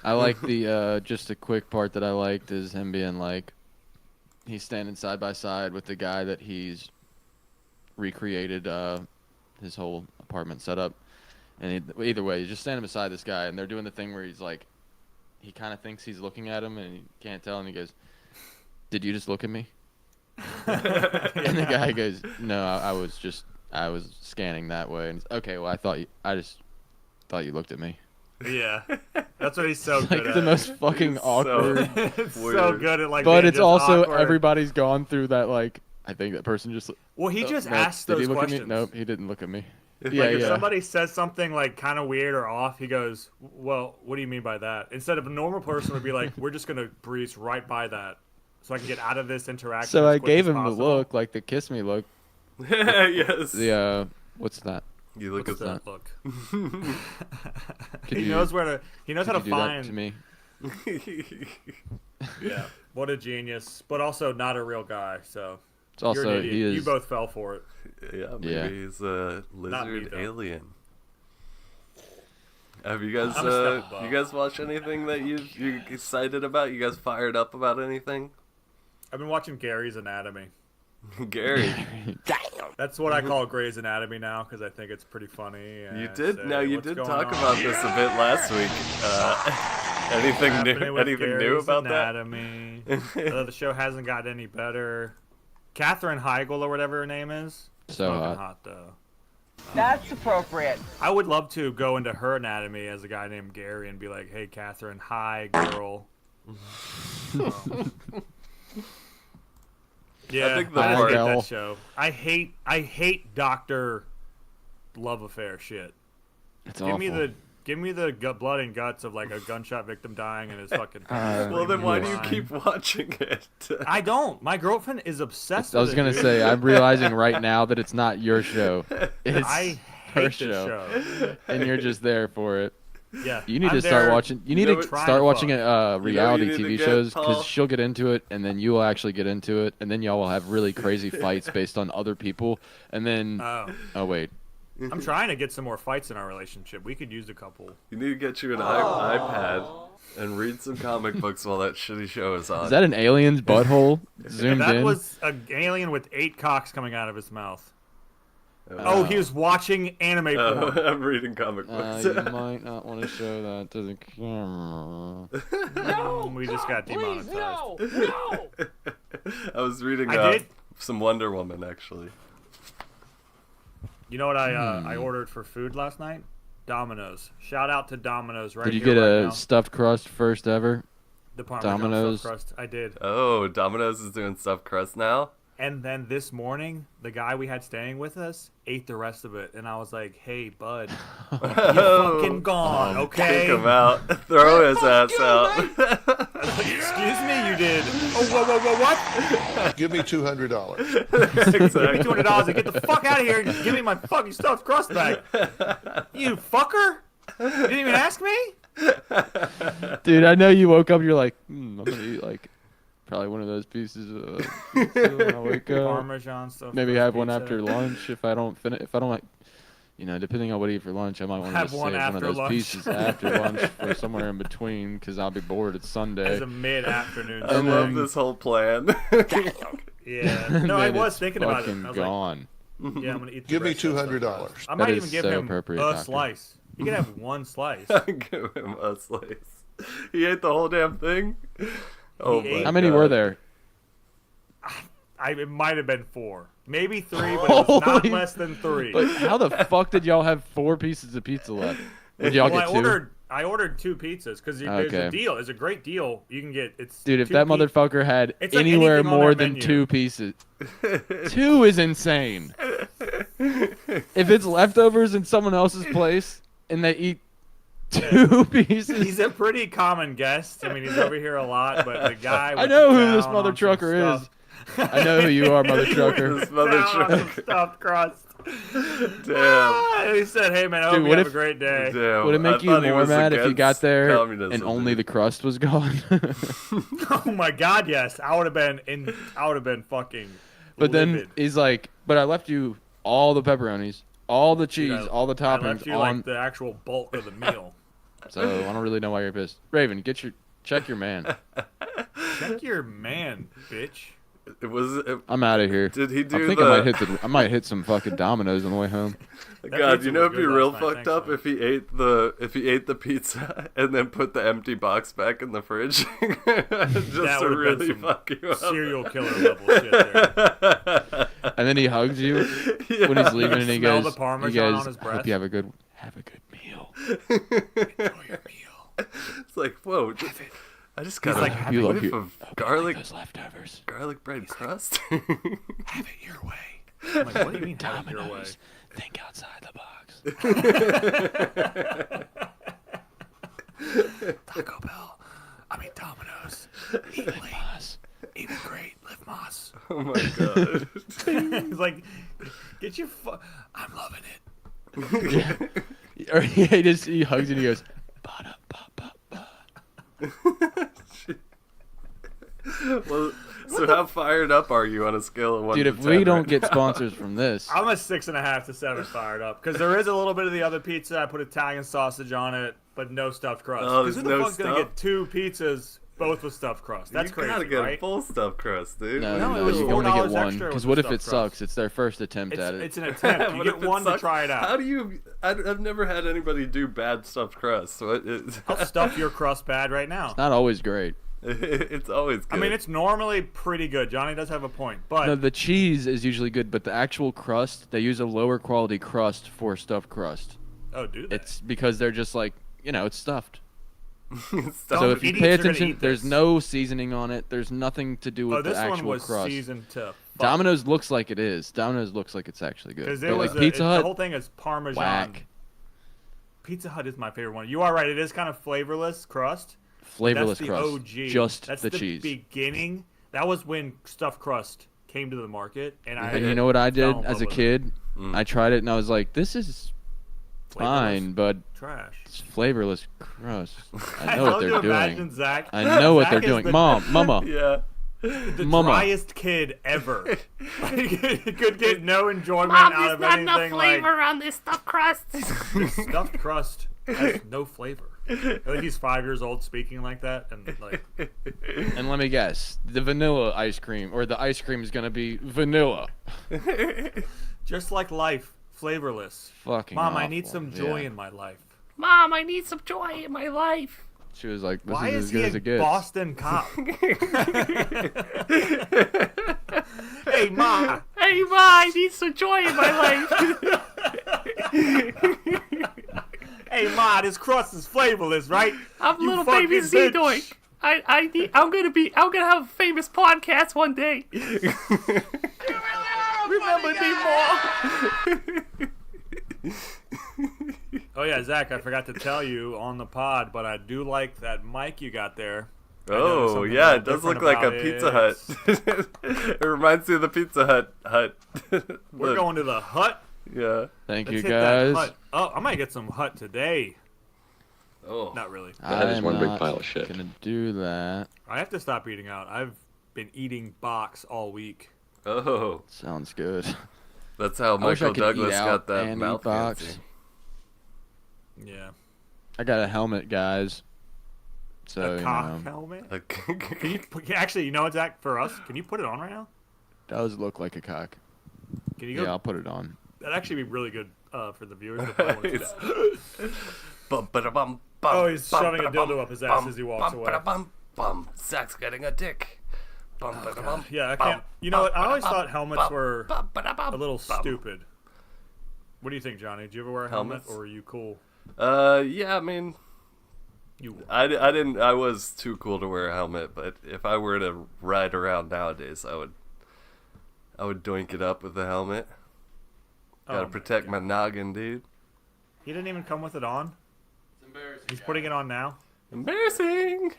I like the just a quick part that I liked is him being like, he's standing side by side with the guy that he's recreated his whole apartment setup, and either way, he's just standing beside this guy, and they're doing the thing where he's like, he kind of thinks he's looking at him, and he can't tell, and he goes, "Did you just look at me?" And the guy goes, "No, I was scanning that way." And he's, okay, well, I just thought you looked at me. Yeah, that's what he's so Like good the at. most fucking awkward. It's so weird. good at like. But being it's just also awkward. everybody's gone through that. Like, I think that person just. Well, he just nope. asked Did those he look questions. at me? Nope, he didn't look at me. Like, Yeah, If yeah. somebody says something like kind of weird or off, he goes, "Well, what do you mean by that?" Instead of a normal person would be like, "We're just gonna breeze right by that, so I can get out of this interaction." So as I quick gave as him the possible." look, like the kiss me look. Yes. The what's that? You look What's at that look? Could He you- knows where to. He knows could how to you do find. that to me? Yeah, what a genius, but also not a real guy. So It's you're an also idiot. he is. You both fell for it. Yeah, maybe Yeah. he's a Not me, lizard though. alien. Have you guys I'm a step above. you guys watch anything that you excited about? You guys fired up about anything? I've been watching Gary's Anatomy. Gary, That's what I call Grey's Anatomy now because I think it's pretty funny. you and did say, no, you "What's did going talk on?" about this a bit last week. Anything Happening new? with Anything new Gary's about that? Anatomy. boring. The show hasn't got any better. Katherine Heigl or whatever her name is. So Smoking hot. though. That's appropriate. I would love to go into her anatomy as a guy named Gary and be like, "Hey, Katherine, hi, girl." Yeah, I think the I part- hate that show. I hate Doctor Love Affair shit. It's awful. Give me the blood and guts of like a gunshot victim dying and his fucking. Well, then why do you Fine. keep watching it? I don't. My girlfriend is obsessed. I was with gonna it, dude. say, I'm realizing right now that it's not your show. It's I her hate this show, show. and you're just there for it. Yeah, You need I'm to start there watching. You need know to what- start trying to watching fuck. reality You need to TV get, shows Paul? because she'll get into it, and then you will actually get into it, and then y'all will have really crazy fights based on other people, and then oh wait, I'm trying to get some more fights in our relationship. We could use a couple. You need to get you an iPad and read some comic books while that shitty show is on. is that an alien's butthole zoomed That in? was an alien with 8 cocks coming out of his mouth. Oh, he was watching anime porn. I'm reading comic books. You might not want to show that to the camera. We just got demonetized. No! I was reading I did. some Wonder Woman, actually. You know what I ordered for food last night? Domino's. Shout out to Domino's right Did you here, get right a now. stuffed crust first ever? The Parmesan Domino's? stuffed crust. I did. Oh, Domino's is doing stuffed crust now? And then this morning, the guy we had staying with us ate the rest of it, and I was like, "Hey, bud, you fucking gone, okay?" Kick him out. Throw his ass out. Excuse me, you did. Oh, whoa, what? Give me $200. Give me Exactly. $200 and get the fuck out of here and give me my fucking stuffed crust back. You fucker! You didn't even ask me? Dude, I know you woke up. You're like, I'm gonna eat like probably one of those pieces of pizza when I wake up. Parmesan stuff. Maybe have one after lunch if I don't finish. If I don't like, depending on what I eat for lunch, I might want to Have save one one of after those lunch. pieces after lunch for somewhere in between because I'll be bored. It's Sunday. As a mid-afternoon. I And love then- this whole plan. Yeah. And No, I then was it's thinking about it. fucking I was gone. like, yeah, I'm gonna eat. The Give me rest of the stuffed $200. crust. I That might is even give so him appropriate, a Doctor. slice. You can have one slice. Give him a slice. He ate the whole damn thing? Oh, ate- my How many God. were there? It might have been 4, maybe 3, but it was not Holy- less than 3. But how the fuck did y'all have 4 pieces of pizza left? Did y'all Well, get 2? I ordered 2 pizzas because there's a Okay. deal. It's a great deal. You can get Dude, if 2 that motherfucker had It's like anywhere anything on more their than menu. 2 pieces, 2 is insane. If it's leftovers in someone else's place and they eat 2 pieces, He's a pretty common guest. I mean, he's over here a lot, but the guy. I know who this down mother on some trucker is. stuff- I know who you are, mother trucker. This mother down on some trucker. stuffed crust. Damn. And he said, "Hey man, I hope Dude, you what have if- a great day." Damn. Would it I make you thought he more was mad if you against got there communism, and only the dude. crust was gone? Oh my God, yes, I would have been fucking. But then livid. he's like, "But I left you all the pepperonis, all the cheese, Dude, all the I toppings left you on." like the actual bulk of the meal. So I don't really know why you're pissed. Raven, check your man. Check your man, bitch. It was. I'm out of here. Did he I do think the? I might hit some fucking Dominoes on the way home. God, pizza you know was it'd be good real last night, fucked thanks, up man. if he ate the pizza and then put the empty box back in the fridge just That to would've been really some fuck you up. Serial killer level shit there. And then he hugs you when he's leaving, and he Smell goes, the Parmesan "You guys, on his I breath." hope you have a good meal." Enjoy your meal. It's like, whoa, I just got like, a "Have you love whiff you- of garlic Those leftovers. bread crust. Have it your way. I'm like, what do you mean have it your way? Dominoes. Think outside the box. Taco Bell. I mean Domino's. Eat late. Eat it great. Live Moss. Oh my god. It's like, get your I'm loving it. Or he hugs you and he goes, "Ba-da-ba-ba-ba." Well, so how fired up are you on a scale of 1 Dude, to if 10 we don't right get now? sponsors from this, I'm a 6.5 to 7 fired up because there is a little bit of the other pizza. I put Italian sausage on it, but no stuffed crust. Oh, Because who there's the no fuck's gonna stuff? get 2 pizzas both with stuffed crust? That's you crazy, gotta get right? full stuffed crust, dude. no, No, it was you can only get $4 one. extra Because with what the if it stuffed crust. sucks? It's their first attempt at it. It's an attempt. You What get if it one to sucks? try it out. How do you? I've never had anybody do bad stuffed crust. What is? I'll stuff your crust bad right now. Not always great. It's always good. I mean, it's normally pretty good. Johnny does have a point, but No, the cheese is usually good, but the actual crust, they use a lower quality crust for stuffed crust. oh, do they? It's because they're just like, it's stuffed. So if you pay attention, there's no seasoning on it. There's nothing to do with the this one actual was crust. seasoned to. Domino's looks like it is. Domino's looks like it's actually good. Because But like the Pizza Hut, whole thing is Parmesan. whack. Pizza Hut is my favorite one. You are right. It is kind of flavorless crust. Flavorless That's the crust. OG. Just That's the the cheese. beginning. That was when stuffed crust came to the market, and And you know what I did fell in as love a with it. kid? I tried it and I was like, this is fine, but Trash. it's flavorless crust. I I know what love they're to doing. imagine Zach. I know what Zach they're is doing. the- Mama. Yeah. The Mama. driest kid ever. Like, could get no enjoyment Mom, out there's of not anything. enough flavor Like on this stuffed crust. stuffed crust has no flavor. I think he's 5 years old speaking like that, and like And let me guess, the vanilla ice cream, or the ice cream is gonna be vanilla. just like life, flavorless. Fucking Mom, I need awful. some joy Yeah. in my life. Mom, I need some joy in my life. She was like, this Why is is as he good a as it gets. Boston cop? Hey, Ma. Hey, Ma, I need some joy in my life. Hey, Ma, this crust is flavorless, right? I'm You little fucking baby Z bitch. Doink. I'm gonna have a famous podcast one day. Remember me more. Oh yeah, Zach, I forgot to tell you on the pod, but I do like that mic you got there. I noticed Oh, something yeah, a it does little look like a different Pizza about Hut. It reminds me of the Pizza Hut. We're going to the Hut. Yeah. Thank Let's you hit that guys. Hut. Oh, I might get some Hut today. Oh. Not really. That is I'm one big not pile of shit. gonna do that. I have to stop eating out. I've been eating box all week. Oh. Sounds good. That's how I wish I Michael could eat Douglas out got that and eat mouth box. fancy. Yeah. I got a helmet, guys. So, A cock helmet. Can you actually? You know what, Zach? For us, can you put it on right now? does look like a cock. Can you go? Yeah, I'll put it on. That'd actually be really good for the viewers. If I wanted to. Oh, he's shoving a dildo up his ass as he walks away. Zach's getting a dick. Yeah, I can't. You know what? I always thought helmets were a little stupid. What do you think, Johnny? Did you ever wear a helmet, Helmets? or were you cool? Yeah, I mean, You. I didn't. I was too cool to wear a helmet, but if I were to ride around nowadays, I would doink it up with the helmet. Gotta protect my noggin, dude. He didn't even come with it on. It's embarrassing. He's putting it on now. Embarrassing.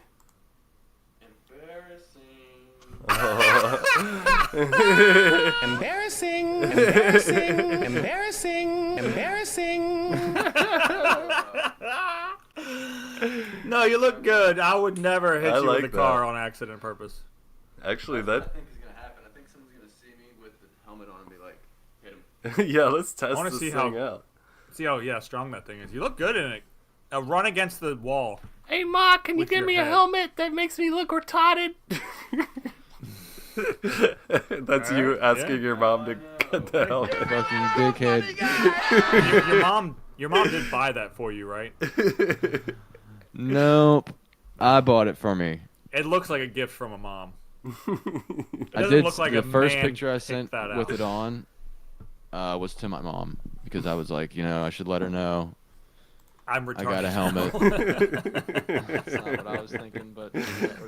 Embarrassing. Embarrassing. Embarrassing. Embarrassing. No, you look good. I would never hit I you like with a car that. on accident purpose. Actually, I that. think is gonna happen. I think someone's gonna see me with the helmet on and be like, hit him. Yeah, let's test wanna this see thing how- out. See how strong that thing is. You look good in it. Run against the wall. Hey, Ma, can you With give your me a head. helmet that makes me look retarded? That's you Alright, asking yeah. your mom to cut the helmet. Fucking dickhead. Your mom did buy that for you, right? Nope. I bought it for me. It looks like a gift from a mom. I doesn't did. look like The a first man picture I picked sent that with out. it on was to my mom because I was like, I should let her know I'm I retarded. got a helmet. That's not what I was thinking, but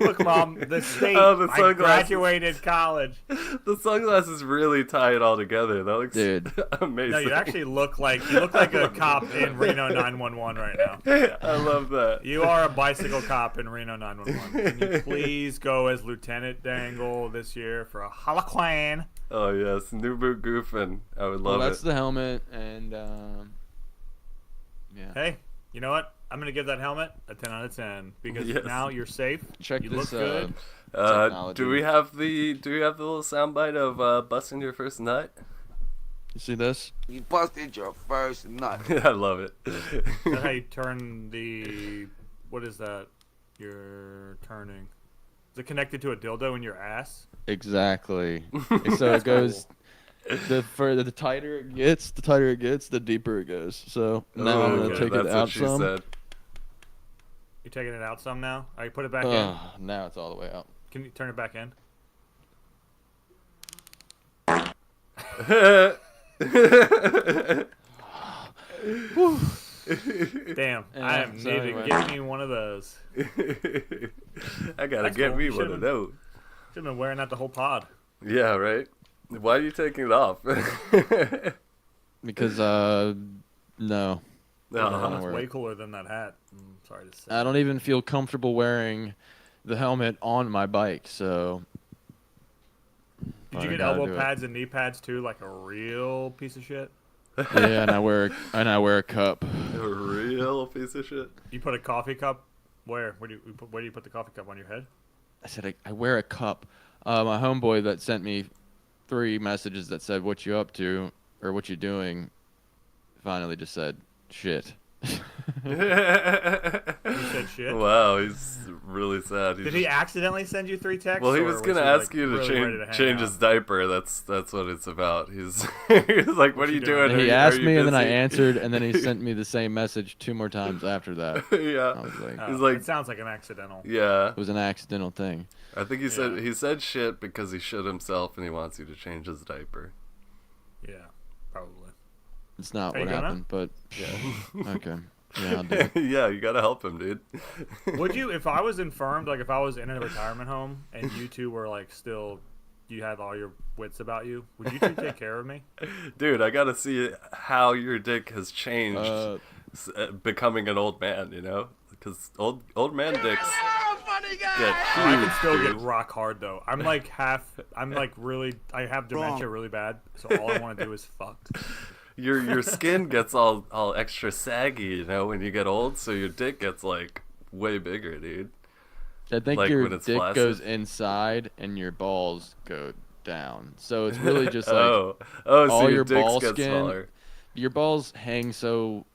Look, Mom, the state. Oh, the I sunglasses. graduated college. The sunglasses really tie it all together. That looks Dude. amazing. No, you actually look like a cop in Reno 911 right now. I love that. You are a bicycle cop in Reno 911. Can you please go as Lieutenant Dangle this year for a Holoquan? Oh yes, New Boot Goofin. I would well, love that's it. the helmet, and yeah. Hey, you know what? I'm gonna give that helmet a 10 out of 10 because Yes. now you're safe. Check you this. look good. Technology. Do we have the little soundbite of busting your first nut? You see this? You busted your first nut. I love it. That's how you turn the. What is that? You're turning. Is it connected to a dildo in your ass? Exactly. So it goes. The tighter it gets, the deeper it goes. So now I'm Oh, gonna okay, take it that's out what she some. said. You taking it out some now? Are you put it back in? Now it's all the way out. Can you turn it back in? Damn, Yeah, I am so need anyway. to get me one of those. I gotta That's get cool. me You one of should've- those. Should've been wearing that the whole pod. Yeah, right. Why are you taking it off? Because no. No. That's way cooler than that hat. Sorry to say. I don't even feel comfortable wearing the helmet on my bike, so. Did you get elbow pads and knee pads too, like a real piece of shit? Yeah, and I wear a cup. A real piece of shit. You put a coffee cup where? Where do you put the coffee cup on your head? I said I wear a cup. My homeboy that sent me 3 messages that said what you up to or what you doing, finally just said shit. You said shit. Wow, he's really sad. Did he accidentally send you 3 texts? Well, he or was gonna ask you to really ready to hang change out? his diaper. That's what it's about. He's he's like, "What are you doing?" And he Are asked you me, and then I busy?" answered, and then he sent me the same message 2 more times after that. Yeah, I was like, Oh, he's like, it sounds like an accidental. yeah. it was an accidental thing. I think he said shit because he shit himself and he wants you to change his diaper. Yeah, probably. It's not Are what you gonna? happened, but yeah. Okay. Yeah, I'll do it. Yeah, you gotta help him, dude. Would you, if I was infirmed, like if I was in a retirement home and you two were like still, you had all your wits about you, would you two take care of me? Dude, I gotta see how your dick has changed, becoming an old man. You know, because old man dicks get I huge. can still dude. get rock hard though. I'm like really, I have dementia really bad, so all I want to do is fuck. Your skin gets all extra saggy, you know, when you get old. So your dick gets like way bigger, dude. I think Like your when it's dick flaccid? goes inside and your balls go down. So it's really just like So all your your dicks ball get skin. smaller. Your balls hang so.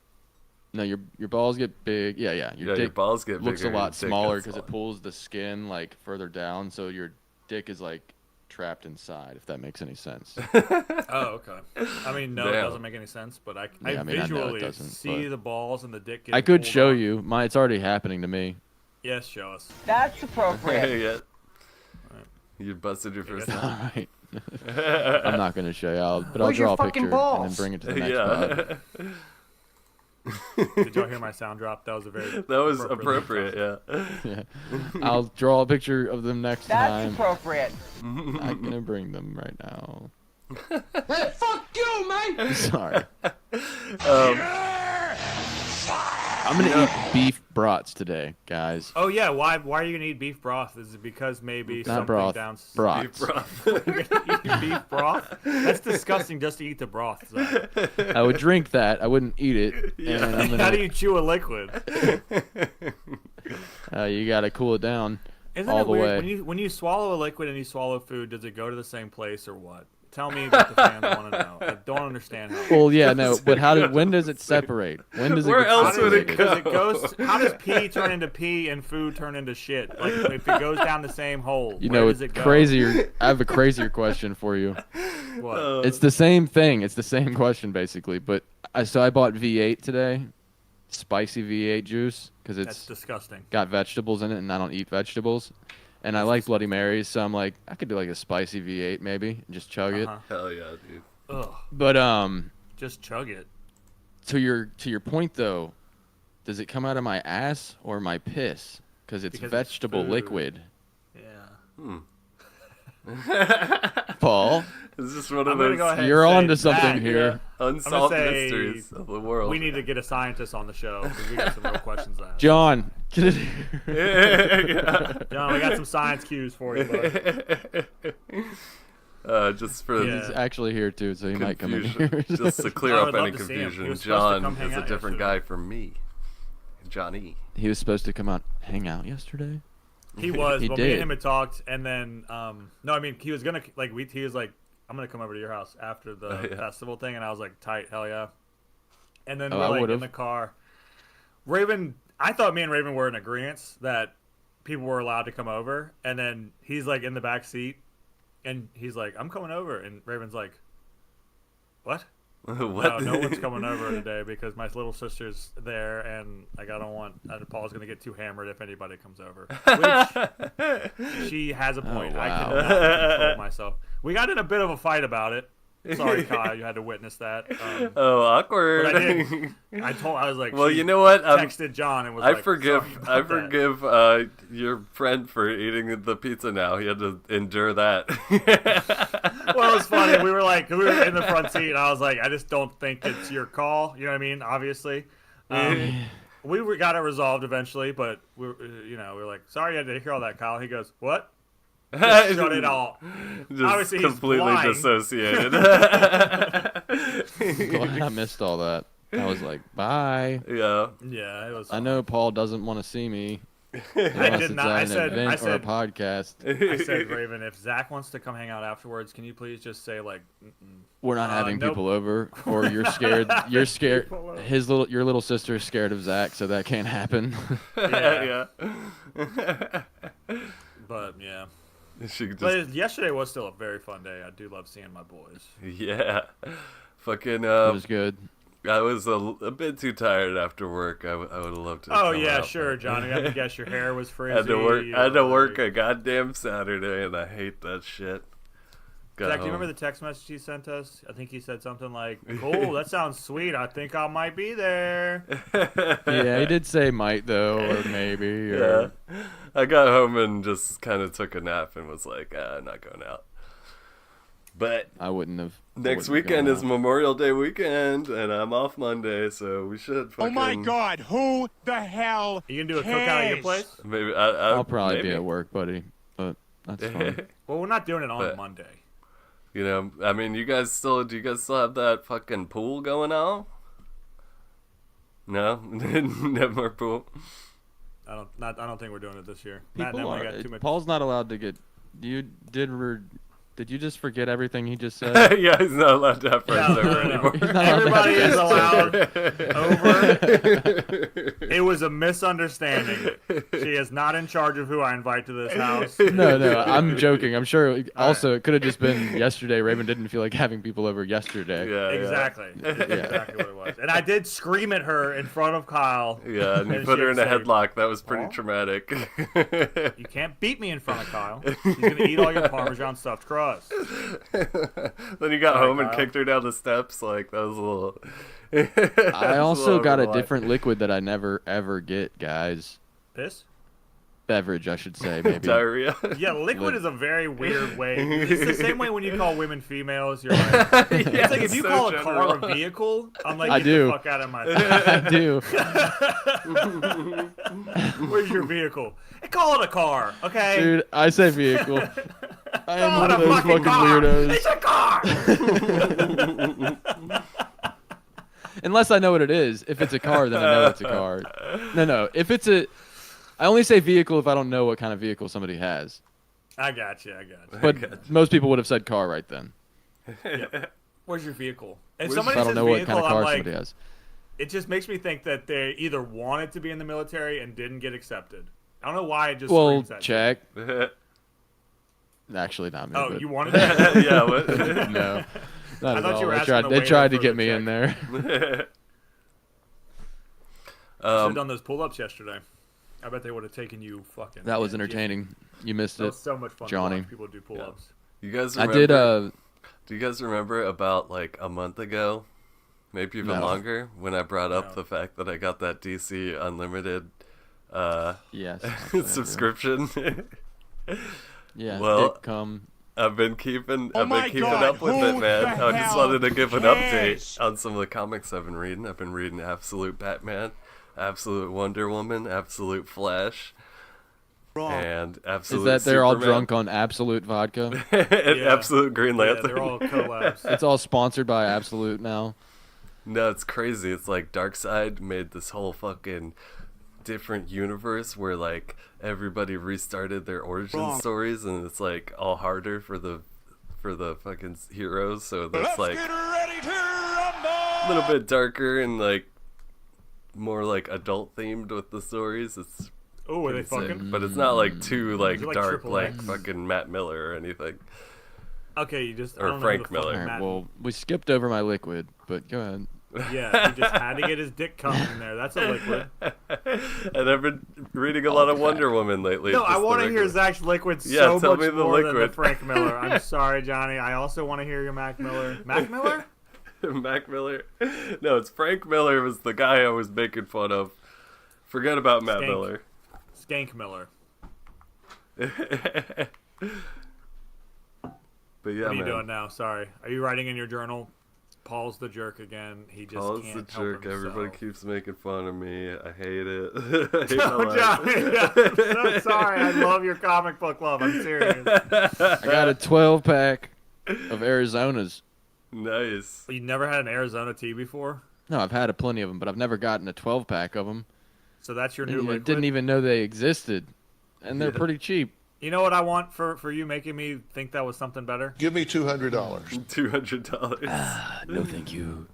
No, your balls get big. Yeah. Your Yeah, your dick balls get looks bigger, a your lot dick smaller gets because it smaller. pulls the skin like further down. So your dick is like trapped inside. If that makes any sense. Oh, okay. I mean, no, it Damn. doesn't make any sense, but I Yeah, I mean, I know it visually doesn't, see but- the balls and the dick. I getting could pulled show on. you. It's already happening to me. Yes, show us. That's appropriate. Yeah. You busted your first guess- time. All right. I'm not gonna show you, but I'll Where's your draw a fucking picture and balls? then bring it to the next pod. Yeah. Did y'all hear my sound drop? That was a very That was appropriate, yeah. Yeah. I'll draw a picture of them next That's time. appropriate. I'm gonna bring them right now. Hey, fuck you, man! Sorry. I'm gonna eat beef brats today, guys. Oh yeah, why are you gonna eat beef broth? Is it because maybe Not something broth. down? Brats. You're gonna eat beef broth? That's disgusting. Just to eat the broth. So. I would drink that. I wouldn't eat it. And I'm How do gonna, you chew a liquid? you gotta cool it down Isn't all it the weird way. when you swallow a liquid and you swallow food? Does it go to the same place or what? Tell me what the fans want to know. I don't understand how. Well, yeah, no, but when does it separate? When does it Where get else would it separated? go? Because it goes. How does pee turn into pee and food turn into shit? Like if it goes down the same hole, You where know, does it's it go? crazier. I have a crazier question for you. What? It's the same thing. It's the same question basically. But I bought V8 today, spicy V8 juice, because That's it's disgusting. got vegetables in it, and I don't eat vegetables. And I like Bloody Marys, so I'm like, I could do like a spicy V8 maybe, and just chug it. Uh-huh. Hell yeah, dude. Ugh. But Just chug it. to your point though, does it come out of my ass or my piss? Because it's Because it's vegetable food. liquid. Yeah. Paul, It's just one I'm of gonna those go ahead. you're and on to say something that, here. unsolved say mysteries of the world. We need to get a scientist on the show because we got some real questions to ask. John, get it Yeah. John, we got some science cues for you, bud. Just for Yeah. He's actually here too, so he might come in confusion, here. just to clear I up would any love to see him. He confusion, was supposed to John come hang is a out different yesterday. guy from me, Johnny. He was supposed to come out hang out yesterday. He was, He but me and did. him had talked, and then no, I mean he was gonna he was like, I'm gonna come over to your house after the yeah. festival thing, and I was like, tight, hell yeah. And then Oh, we're I like would've. in the car. Raven, I thought me and Raven were in agreement that people were allowed to come over, and then he's like in the back seat, and he's like, I'm coming over, and Raven's like, what? What? No one's coming over today because my little sister's there, and like I don't want Paul's gonna get too hammered if anybody comes over. Which she has a point. Oh, wow. I cannot control myself. We got in a bit of a fight about it. Sorry, Kyle, you had to witness that. Oh, awkward. But I did. I was like, well, you know what? Texted John and was I like, forgive sorry about forgive your friend for eating the pizza now. He had to endure that. Well, it was funny. We were in the front seat, and I was like, I just don't think it's your call. You know what I mean? Obviously. We got it resolved eventually, but we were like, sorry you had to hear all that, Kyle. He goes, what? Just shut it all. Just Obviously, completely he's dissociated. Glad I missed all that. I was like, bye. Yeah. Yeah, it was. I know Paul doesn't want to see me. I did not. I said, or a podcast. I said, Raven, if Zach wants to come hang out afterwards, can you please just say like, we're not having nope. people over, or you're scared. You're scared. Your little sister's scared of Zach, so that can't happen. Yeah. But yeah. She just, But yesterday was still a very fun day. I do love seeing my boys. yeah. Fucking. It was good. I was a bit too tired after work. I would have loved to. Oh come yeah, out, sure, but- Johnny. I guess your hair was frizzy. I had to work a goddamn Saturday, and I hate that shit. Got Zach, do you home. remember the text message he sent us? I think he said something like, "Cool, that sounds sweet. I think I might be there." Yeah, he did say might though, or maybe. Yeah. Or... I got home and just kind of took a nap and was like, I'm not going out. But I wouldn't have. next weekend is Memorial Day weekend, and I'm off Monday, so we should fucking... Oh my God, who the hell You gonna do a cookout at your place? Maybe I'll probably maybe. be at work, buddy. But that's fine. Well, we're not doing it on But- Monday. You know, I mean, do you guys still have that fucking pool going on? No? No more pool? I don't think we're doing it this year. Matt People and are, I got too much. Paul's not allowed to get. Did you just forget everything he just said? Yeah, he's not allowed to have friends No, over no, no. anymore. He's not allowed to have Everybody is guests allowed over. over. It was a misunderstanding. She is not in charge of who I invite to this house. No, I'm joking. I'm sure. Also, it could have just been yesterday. Raven didn't feel like having people over yesterday. Yeah, Exactly. Exactly what it was. And I did scream at her in front of Kyle. Yeah, and you And put she her in a would say, headlock. That was pretty "Huh?" traumatic. You can't beat me in front of Kyle. He's gonna eat all your Parmesan stuffed crust. Then you got Sorry, home and Kyle. kicked her down the steps. Like, that was a little... I also got a different liquid that I never ever get, guys. Piss? Beverage, I should say, maybe. Diarrhea. Yeah, liquid is a very weird way. It's the same way when you call women females. You're like, it's like if you so call a general. car a vehicle, I'm like, I get do. the fuck out of my I do. Where's your vehicle? Hey, call it a car, okay? Dude, I say vehicle. I am Call one it of a those fucking fucking car. weirdos. It's a car. Unless I know what it is. If it's a car, then I know it's a car. No. If it's a... I only say vehicle if I don't know what kind of vehicle somebody has. I got you. But most people would have said car right then. Where's your vehicle? If If somebody I says don't know vehicle, what kind of I'm car like, somebody has. it just makes me think that they either wanted to be in the military and didn't get accepted. I don't know why it just Well, screams that. check. Actually, not me. Oh, but you wanted to? Yeah, what? No. Not I at thought all. you were They asking tried, the they waiter tried to for get the me in there. Should have done those pull-ups yesterday. I bet they would have taken you fucking. That was in. entertaining. You missed That it. was so much fun Johnny. to watch people do pull-ups. You guys I remember? did. Do you guys remember about like a month ago, maybe even No. longer, when I brought up No. the fact that I got that DC Unlimited Yes. actually, I do. subscription? Yeah. Well, Dick cum. I've been keeping my keeping God, up with who it, man. the I just hell wanted to give an cares? update on some of the comics I've been reading. I've been reading Absolute Batman, Absolute Wonder Woman, Absolute Flash, and Absolute Is that they're all Superman. drunk on Absolute vodka? and Yeah. Absolute Green Yeah, Lantern. they're all collabs. It's all sponsored by Absolute now. No, it's crazy. It's like Darkseid made this whole fucking different universe where like everybody restarted their origin stories, and it's like all harder for the fucking heroes. So that's like a little bit darker and like more like adult themed with the stories. It's Oh, are they pretty sick. fucking? But it's not like too like it like dark Triple like X? fucking Matt Miller or anything. Okay, you just I Or don't know Frank who the fuck Miller. All right, Matt- well, we skipped over my liquid, but go ahead. Yeah, he just had to get his dick coming in there. That's a liquid. And I've been reading a lot of Wonder Woman lately. No, I just the want to hear regular. Zach's liquid Yeah, so tell much me the more than the liquid. Frank Miller. I'm sorry, Johnny. I also want to hear your Mac Miller. Mac Miller? Mac Miller. No, it's Frank Miller was the guy I was making fun of. Forget about Matt Skank. Miller. Skank Miller. But yeah, What are you man. doing now? Sorry. Are you writing in your journal? Paul's the jerk again. He just Paul's can't the help jerk. himself. Everybody keeps making fun of me. I hate it. I hate my Oh, life. Johnny, I'm so sorry. I love your comic book love. I'm serious. I got a 12-pack of Arizonas. Nice. You never had an Arizona tea before? No, I've had plenty of them, but I've never gotten a 12-pack of them. So that's your new I liquid? didn't even know they existed, and they're pretty cheap. You know what I want for you making me think that was something better? Give me $200. $200. No, thank you.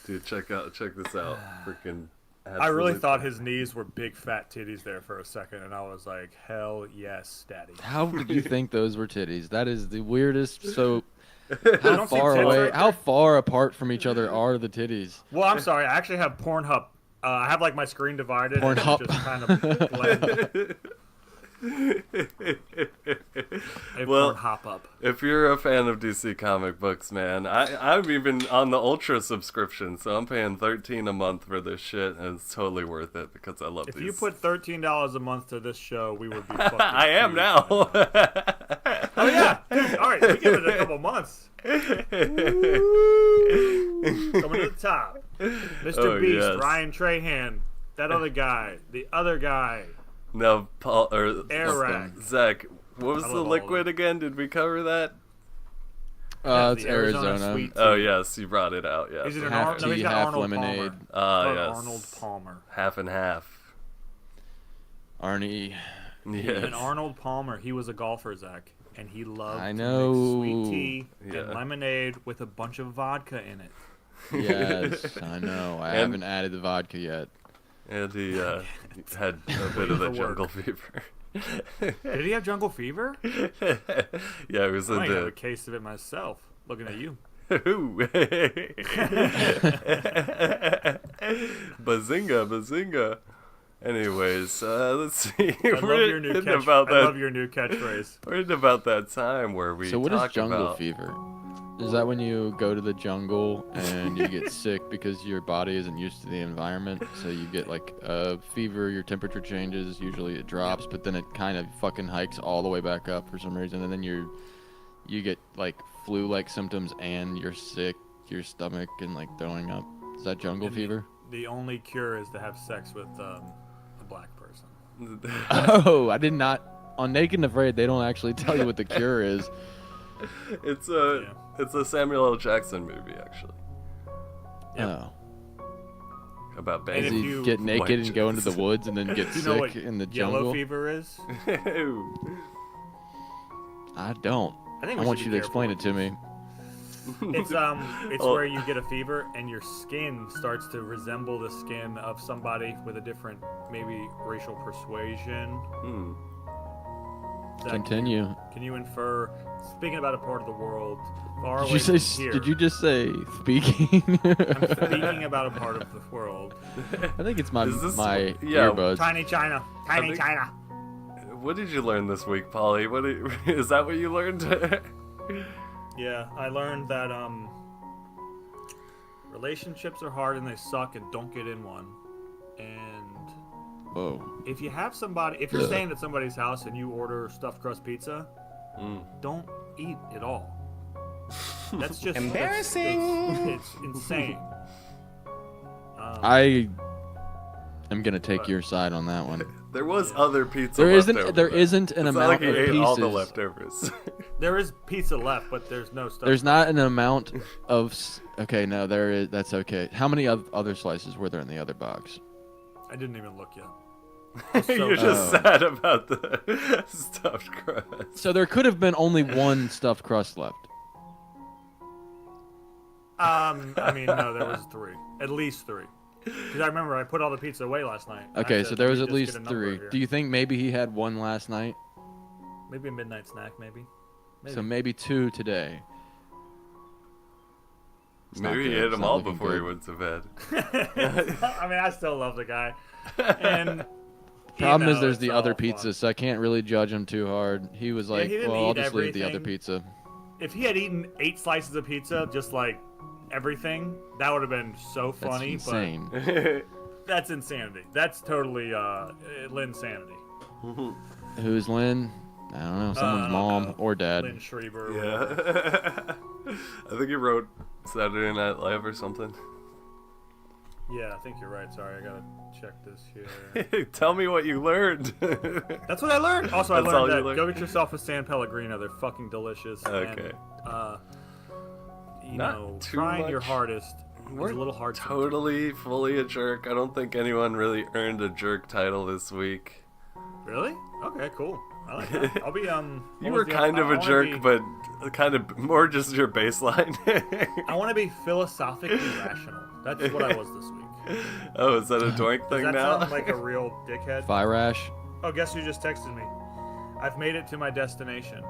Dude, check this out. Freaking. I really thought his knees were big fat titties there for a second, and I was like, hell yes, daddy. How did you think those were titties? That is the weirdest. So, I how don't see far tits away? right How there. far apart from each other are the titties? Well, I'm sorry. I actually have Pornhub. I have like my screen divided. and Pornhub. it just kind of blend. Well, hop up. if you're a fan of DC comic books, man, I'm even on the Ultra subscription, so I'm paying $13 a month for this shit, and it's totally worth it because I love If these. you put $13 a month to this show, we would be fucking I am huge. now. Oh yeah, dude, all right, we give it a couple months. Coming to the top, Mr. Oh, Beast, yes. Ryan Trahan, that other guy, the other guy, Now, Paul or Eric. Zach, what was I the love all liquid of them. again? Did we cover that? It's the Arizona Arizona. Sweet Oh yes, you brought it out. Yeah. Is it an Half Arnold? No, he's tea, got half Arnold lemonade. Palmer. Yes. Arnold Palmer. Half and half. Arnie. Yes. And Arnold Palmer, he was a golfer, Zach, and he loved I to know. make sweet tea Yeah. and lemonade with a bunch of vodka in it. Yes, I know. I And- haven't added the vodka yet. And he had a bit of the for work. jungle fever. Did he have jungle fever? Yeah, it was I might have a into. case of it myself. Looking at you. Bazinga, bazinga. Anyways, let's see. I love your new I love your new catchphrase. We're in about that time where we So what is talk jungle about. fever? Is that when you go to the jungle and you get sick because your body isn't used to the environment? So you get like a fever, your temperature changes, usually it drops, but then it kind of fucking hikes all the way back up for some reason, and then you get like flu-like symptoms and you're sick, your stomach and like throwing up. Is that jungle fever? The only cure is to have sex with a black person. Oh, I did not. On Naked and Afraid, they don't actually tell you what the cure is. It's a Samuel L. Jackson movie actually Yep. Oh. about And Does if banging. he you- get naked and go into the chicks. woods and then get Do you know what sick in the yellow jungle? fever is? I don't. I think I we want should you be to explain it to me. It's Oh. where you get a fever and your skin starts to resemble the skin of somebody with a different maybe racial persuasion. Hmm. Zach, Continue. Can you infer? Speaking about a part of the world far Did away you say? from here. Did you just say speaking? I'm speaking about a part of the world. I think it's my Is this- my yeah, earbuds. Tiny China. Tiny think- China. What did you learn this week, Polly? Is that what you learned? Yeah, I learned that relationships are hard and they suck, and don't get in one. And Whoa. if you have somebody, if you're Ugh. staying at somebody's house and you order stuffed crust pizza, don't eat it all. That's just Embarrassing. It's insane. I am gonna take your side on that one. There was other pizza. There left isn't. over, There though. isn't an It's not amount like he of ate pieces. all the leftovers. There is pizza left, but there's no stuff. There's not an amount of. Okay, no, there is. That's okay. How many other slices were there in the other box? I didn't even look yet. You're just sad about the stuffed crust. So there could have been only one stuffed crust left. I mean, no, there was 3. At least 3. Because I remember I put all the pizza away last night. and I Okay, said, so there "Let was me at just least get a number 3. here." Do you think maybe he had one last night? Maybe a midnight snack, maybe. So maybe 2 today. It's not Maybe he good. ate It's them not all looking before he good. went to bed. I mean, I still love the guy. And Problem is, there's it's the all other fun. pizza, so I can't really judge him too hard. He was like, he didn't well, I'll eat just leave the other everything. pizza. If he had eaten 8 slices of pizza, just like everything, that would have been so That's funny. insane. But that's insanity. That's totally Lynn's sanity. Who's Lynn? I don't know. Someone's mom or dad. Lynn Schreiber. Yeah. I think he wrote Saturday Night Live or something. Yeah, I think you're right. Sorry, I gotta check this here. Tell me what you learned. That's what I learned. Also, I That's all learned you that learned? go get yourself a San Pellegrino. They're fucking delicious. Okay. And, you Not know, too trying your much. hardest We're is a little hard. totally, fully a jerk. I don't think anyone really earned a jerk title this week. Really? Okay, cool. I like that. I'll be You were kind of a jerk, but kind of more just your baseline. I want to be philosophically rational. That's what I was this week. Oh, is that a doink Does thing that now? sound like a real dickhead? Fire rash. Oh, guess who just texted me? I've made it to my destination.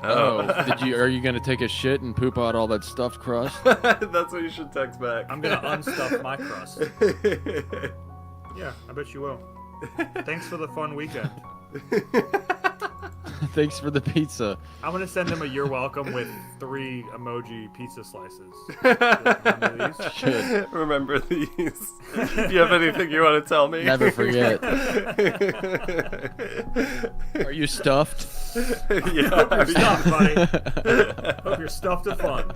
Oh, are you gonna take a shit and poop out all that stuffed crust? That's what you should text back. I'm gonna unstuff my crust. Yeah, I bet you will. Thanks for the fun weekend. Thanks for the pizza. I'm gonna send him a "You're welcome" with 3 emoji pizza slices. Remember these. If you have anything you want to tell me. Never forget. Are you stuffed? Yeah. Hope you're stuffed, buddy. Hope you're stuffed with fun.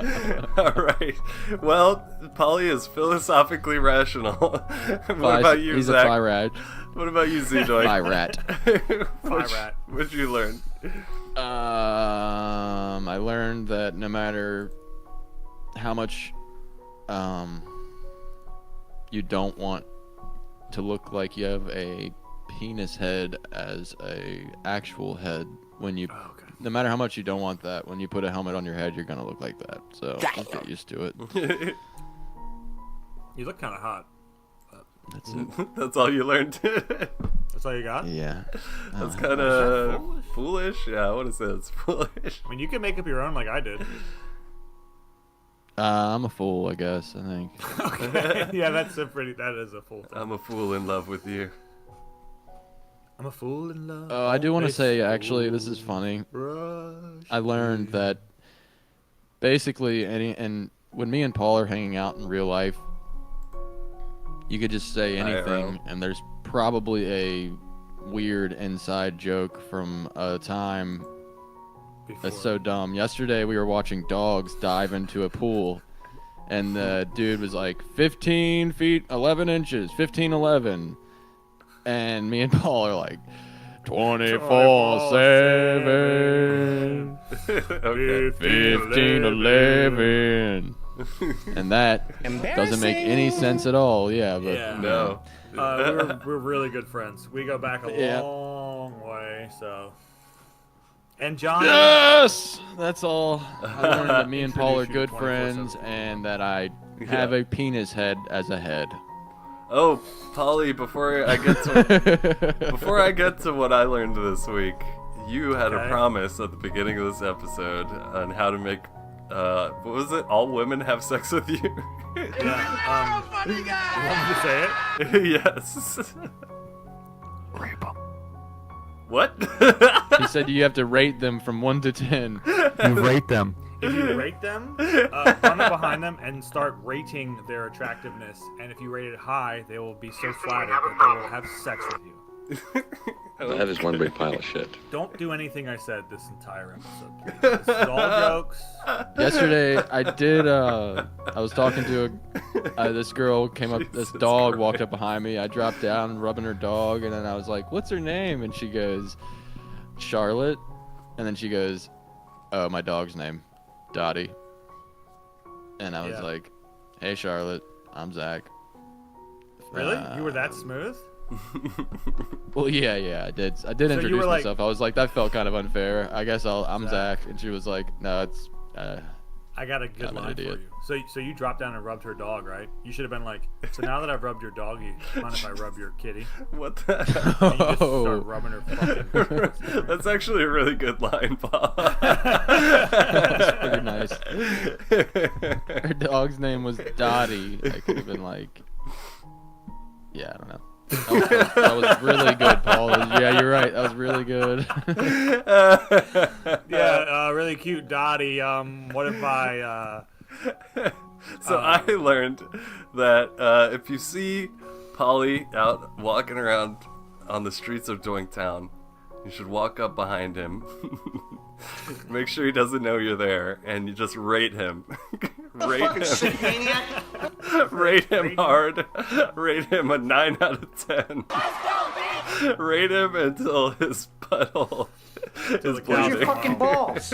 All right. Well, Polly is philosophically rational. What about you, He's Zach? a fire rat. What about you, Z-Doy? Fire rat. rat. What'd you learn? I learned that no matter how much you don't want to look like you have a penis head as a actual head, when you no matter how much you don't want that, when you put a helmet on your head, you're gonna look like that. So just get used to it. You look kind of hot. That's it. That's all you learned. That's all you got? Yeah. That's kind of foolish. Yeah, I want to say that's foolish. I mean, you can make up your own like I did. I'm a fool, I guess. I think. Okay. Yeah, that is a full time. I'm a fool in love with you. I'm a fool in love. Oh, I do want to say, actually, this is funny. I learned that basically, and when me and Paul are hanging out in real life, you could just say anything, and there's probably a weird inside joke from a time that's so dumb. Yesterday, we were watching dogs dive into a pool, and the dude was like, 15 feet, 11 inches, 15'11". And me and Paul are like, 24/7, 15'11". And that doesn't make any sense at all. Yeah, but Yeah. No. We're really good friends. We go back a long way. So, and John. Yes, that's all. I learned that me and Paul are good friends, and that I have a penis head as a head. Oh, Polly, before I get to what I learned this week, you had a promise at the beginning of this episode on how to make what was it? All women have sex with you? Yeah. You want me to say it? Yes. Rape them. What? He said you have to rate them from 1 to 10. You rate them. If you rate them, run up behind them and start rating their attractiveness. And if you rate it high, they will be so flattered that they will have sex with you. That is one big pile of shit. Don't do anything I said this entire episode, please. This is all jokes. Yesterday, I did. I was talking to this girl. Came up. This dog walked up behind me. I dropped down, rubbing her dog, and then I was like, "What's her name?" And she goes, "Charlotte." And then she goes, "Oh, my dog's name, Dottie." And I was like, "Hey, Charlotte, I'm Zach." Really? You were that smooth? Well, yeah, I did. I did introduce myself. I was like, that felt kind of unfair. I guess I'm Zach. And she was like, no, it's. I got a good line for you. So you dropped down and rubbed her dog, right? You should have been like, so now that I've rubbed your doggy, mind if I rub your kitty? What the And you just start rubbing her fucking. That's actually a really good line, Paul. That's pretty nice. Her dog's name was Dottie. I could have been like, yeah, I don't know. That was really good, Paul. Yeah, you're right. That was really good. Yeah, really cute Dottie. What if I? So I learned that if you see Polly out walking around on the streets of Doinktown, you should walk up behind him, make sure he doesn't know you're there, and you just rate him. Rate him. Rate him hard. Rate him a 9 out of 10. Rate him until his butthole is bleeding. Where's your fucking balls?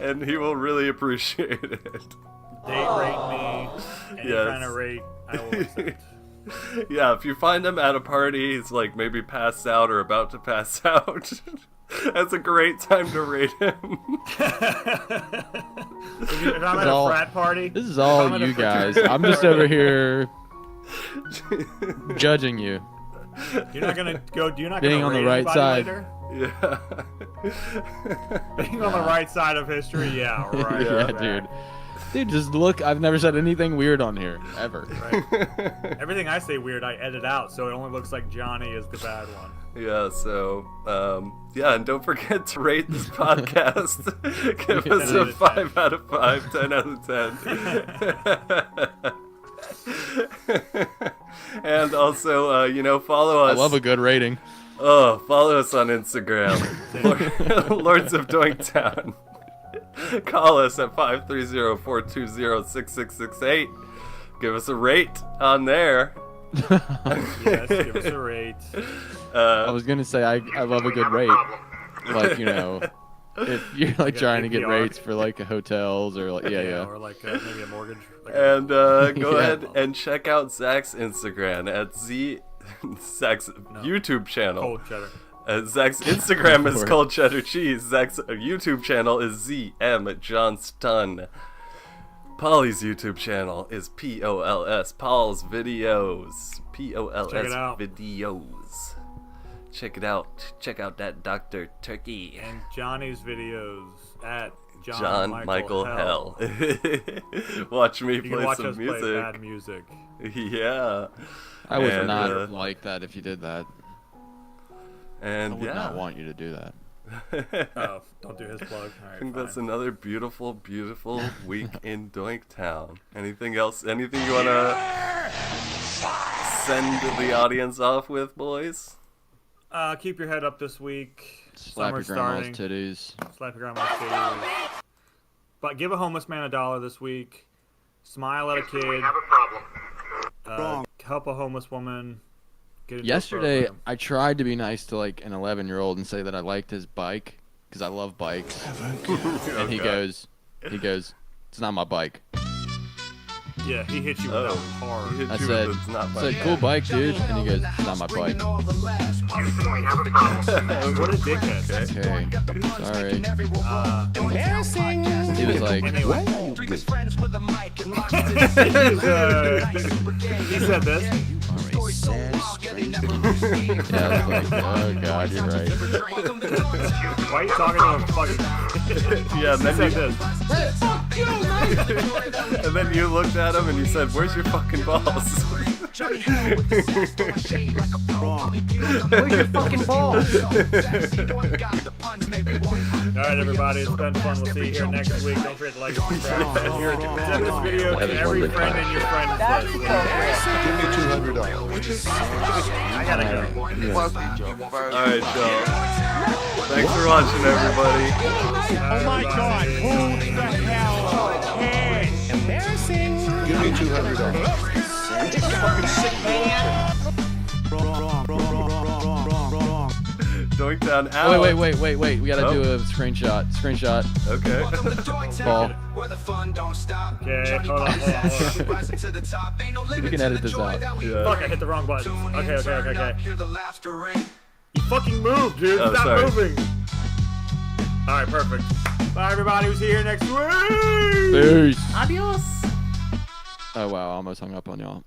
And he will really appreciate it. Date rate me. Any kind of rate, I will accept. Yeah, if you find him at a party, he's like maybe passed out or about to pass out. That's a great time to rate him. If I'm at a frat party, this is all you guys. I'm just over here judging you. You're not gonna go. You're not being gonna on the rate right side. later? Yeah. Being on the right side of history, yeah, right. Yeah, right. dude. Dude, just look. I've never said anything weird on here ever. Right. Everything I say weird, I edit out, so it only looks like Johnny is the bad one. Yeah, so, yeah, and don't forget to rate this podcast. Give us a 5 out of 5, 10 out of 10. And also, you know, follow us. I love a good rating. Oh, follow us on Instagram. Lords of Doinktown. Call us at 530-420-6668. Give us a rate on there. Yes, give us a rate. I was gonna say I love a good rate. Like, you know, if you're like trying to get rates for like hotels or like or like maybe a mortgage. Like and go ahead and check out Zach's Instagram at Zach's YouTube channel. Cold cheddar. Zach's Instagram is Cold Cheddar Cheese. Zach's YouTube channel is ZM Johnston. Polly's YouTube channel is POLS, Paul's Videos. POLS Videos. Check it out. Check out that Dr. Turkey. And Johnny's videos at John Michael Hell. Watch me play watch some us music. Play bad music. Yeah. I would not like that if you did that. And I would not want you to do that. Oh, don't do his plug. All right, I think that's fine. another beautiful, beautiful week in Doinktown. Anything else? Anything you want to send the audience off with, boys? Keep your head up this week. Slap your Summer's grandma's starting. titties. Slap your grandma's titties. But give a homeless man $1 this week. Smile at a kid. Help a homeless woman. Get into a Yesterday, program. I tried to be nice to like an 11-year-old and say that I liked his bike because I love bikes. And he goes, "It's not my bike." Yeah, he hit you with that hard. Hit I you said, with it's not my "It's a cool bike, dude," and he goes, "It's not my bike." What a dickhead. Okay, sorry. He was like, Anyway. He said this. Yeah, I was like, oh god, you're right. Why are you talking to him fucking... Yeah, and He then said you, this. and then you looked at him and you said, "Where's your fucking balls?" Where's your fucking balls? Alright, everybody, it's been fun. We'll see you here next week. Don't forget to like and subscribe. Send this video to every friend in your friends That's list. appropriate. Give me $200. I gotta go. Alright, Joe. Thanks for watching, everybody. Oh my God, who the hell cares? Embarrassing. Give me $200. Doinktown out. Wait. We gotta do a screenshot. Okay. Paul. Okay, hold on. We can edit this out. Yeah. Fuck, I hit the wrong button. Okay. You fucking moved, dude. Oh, Stop sorry. moving. All right, perfect. Bye, everybody. We'll see you here next week. Peace. Adios. Oh, wow. I almost hung up on y'all.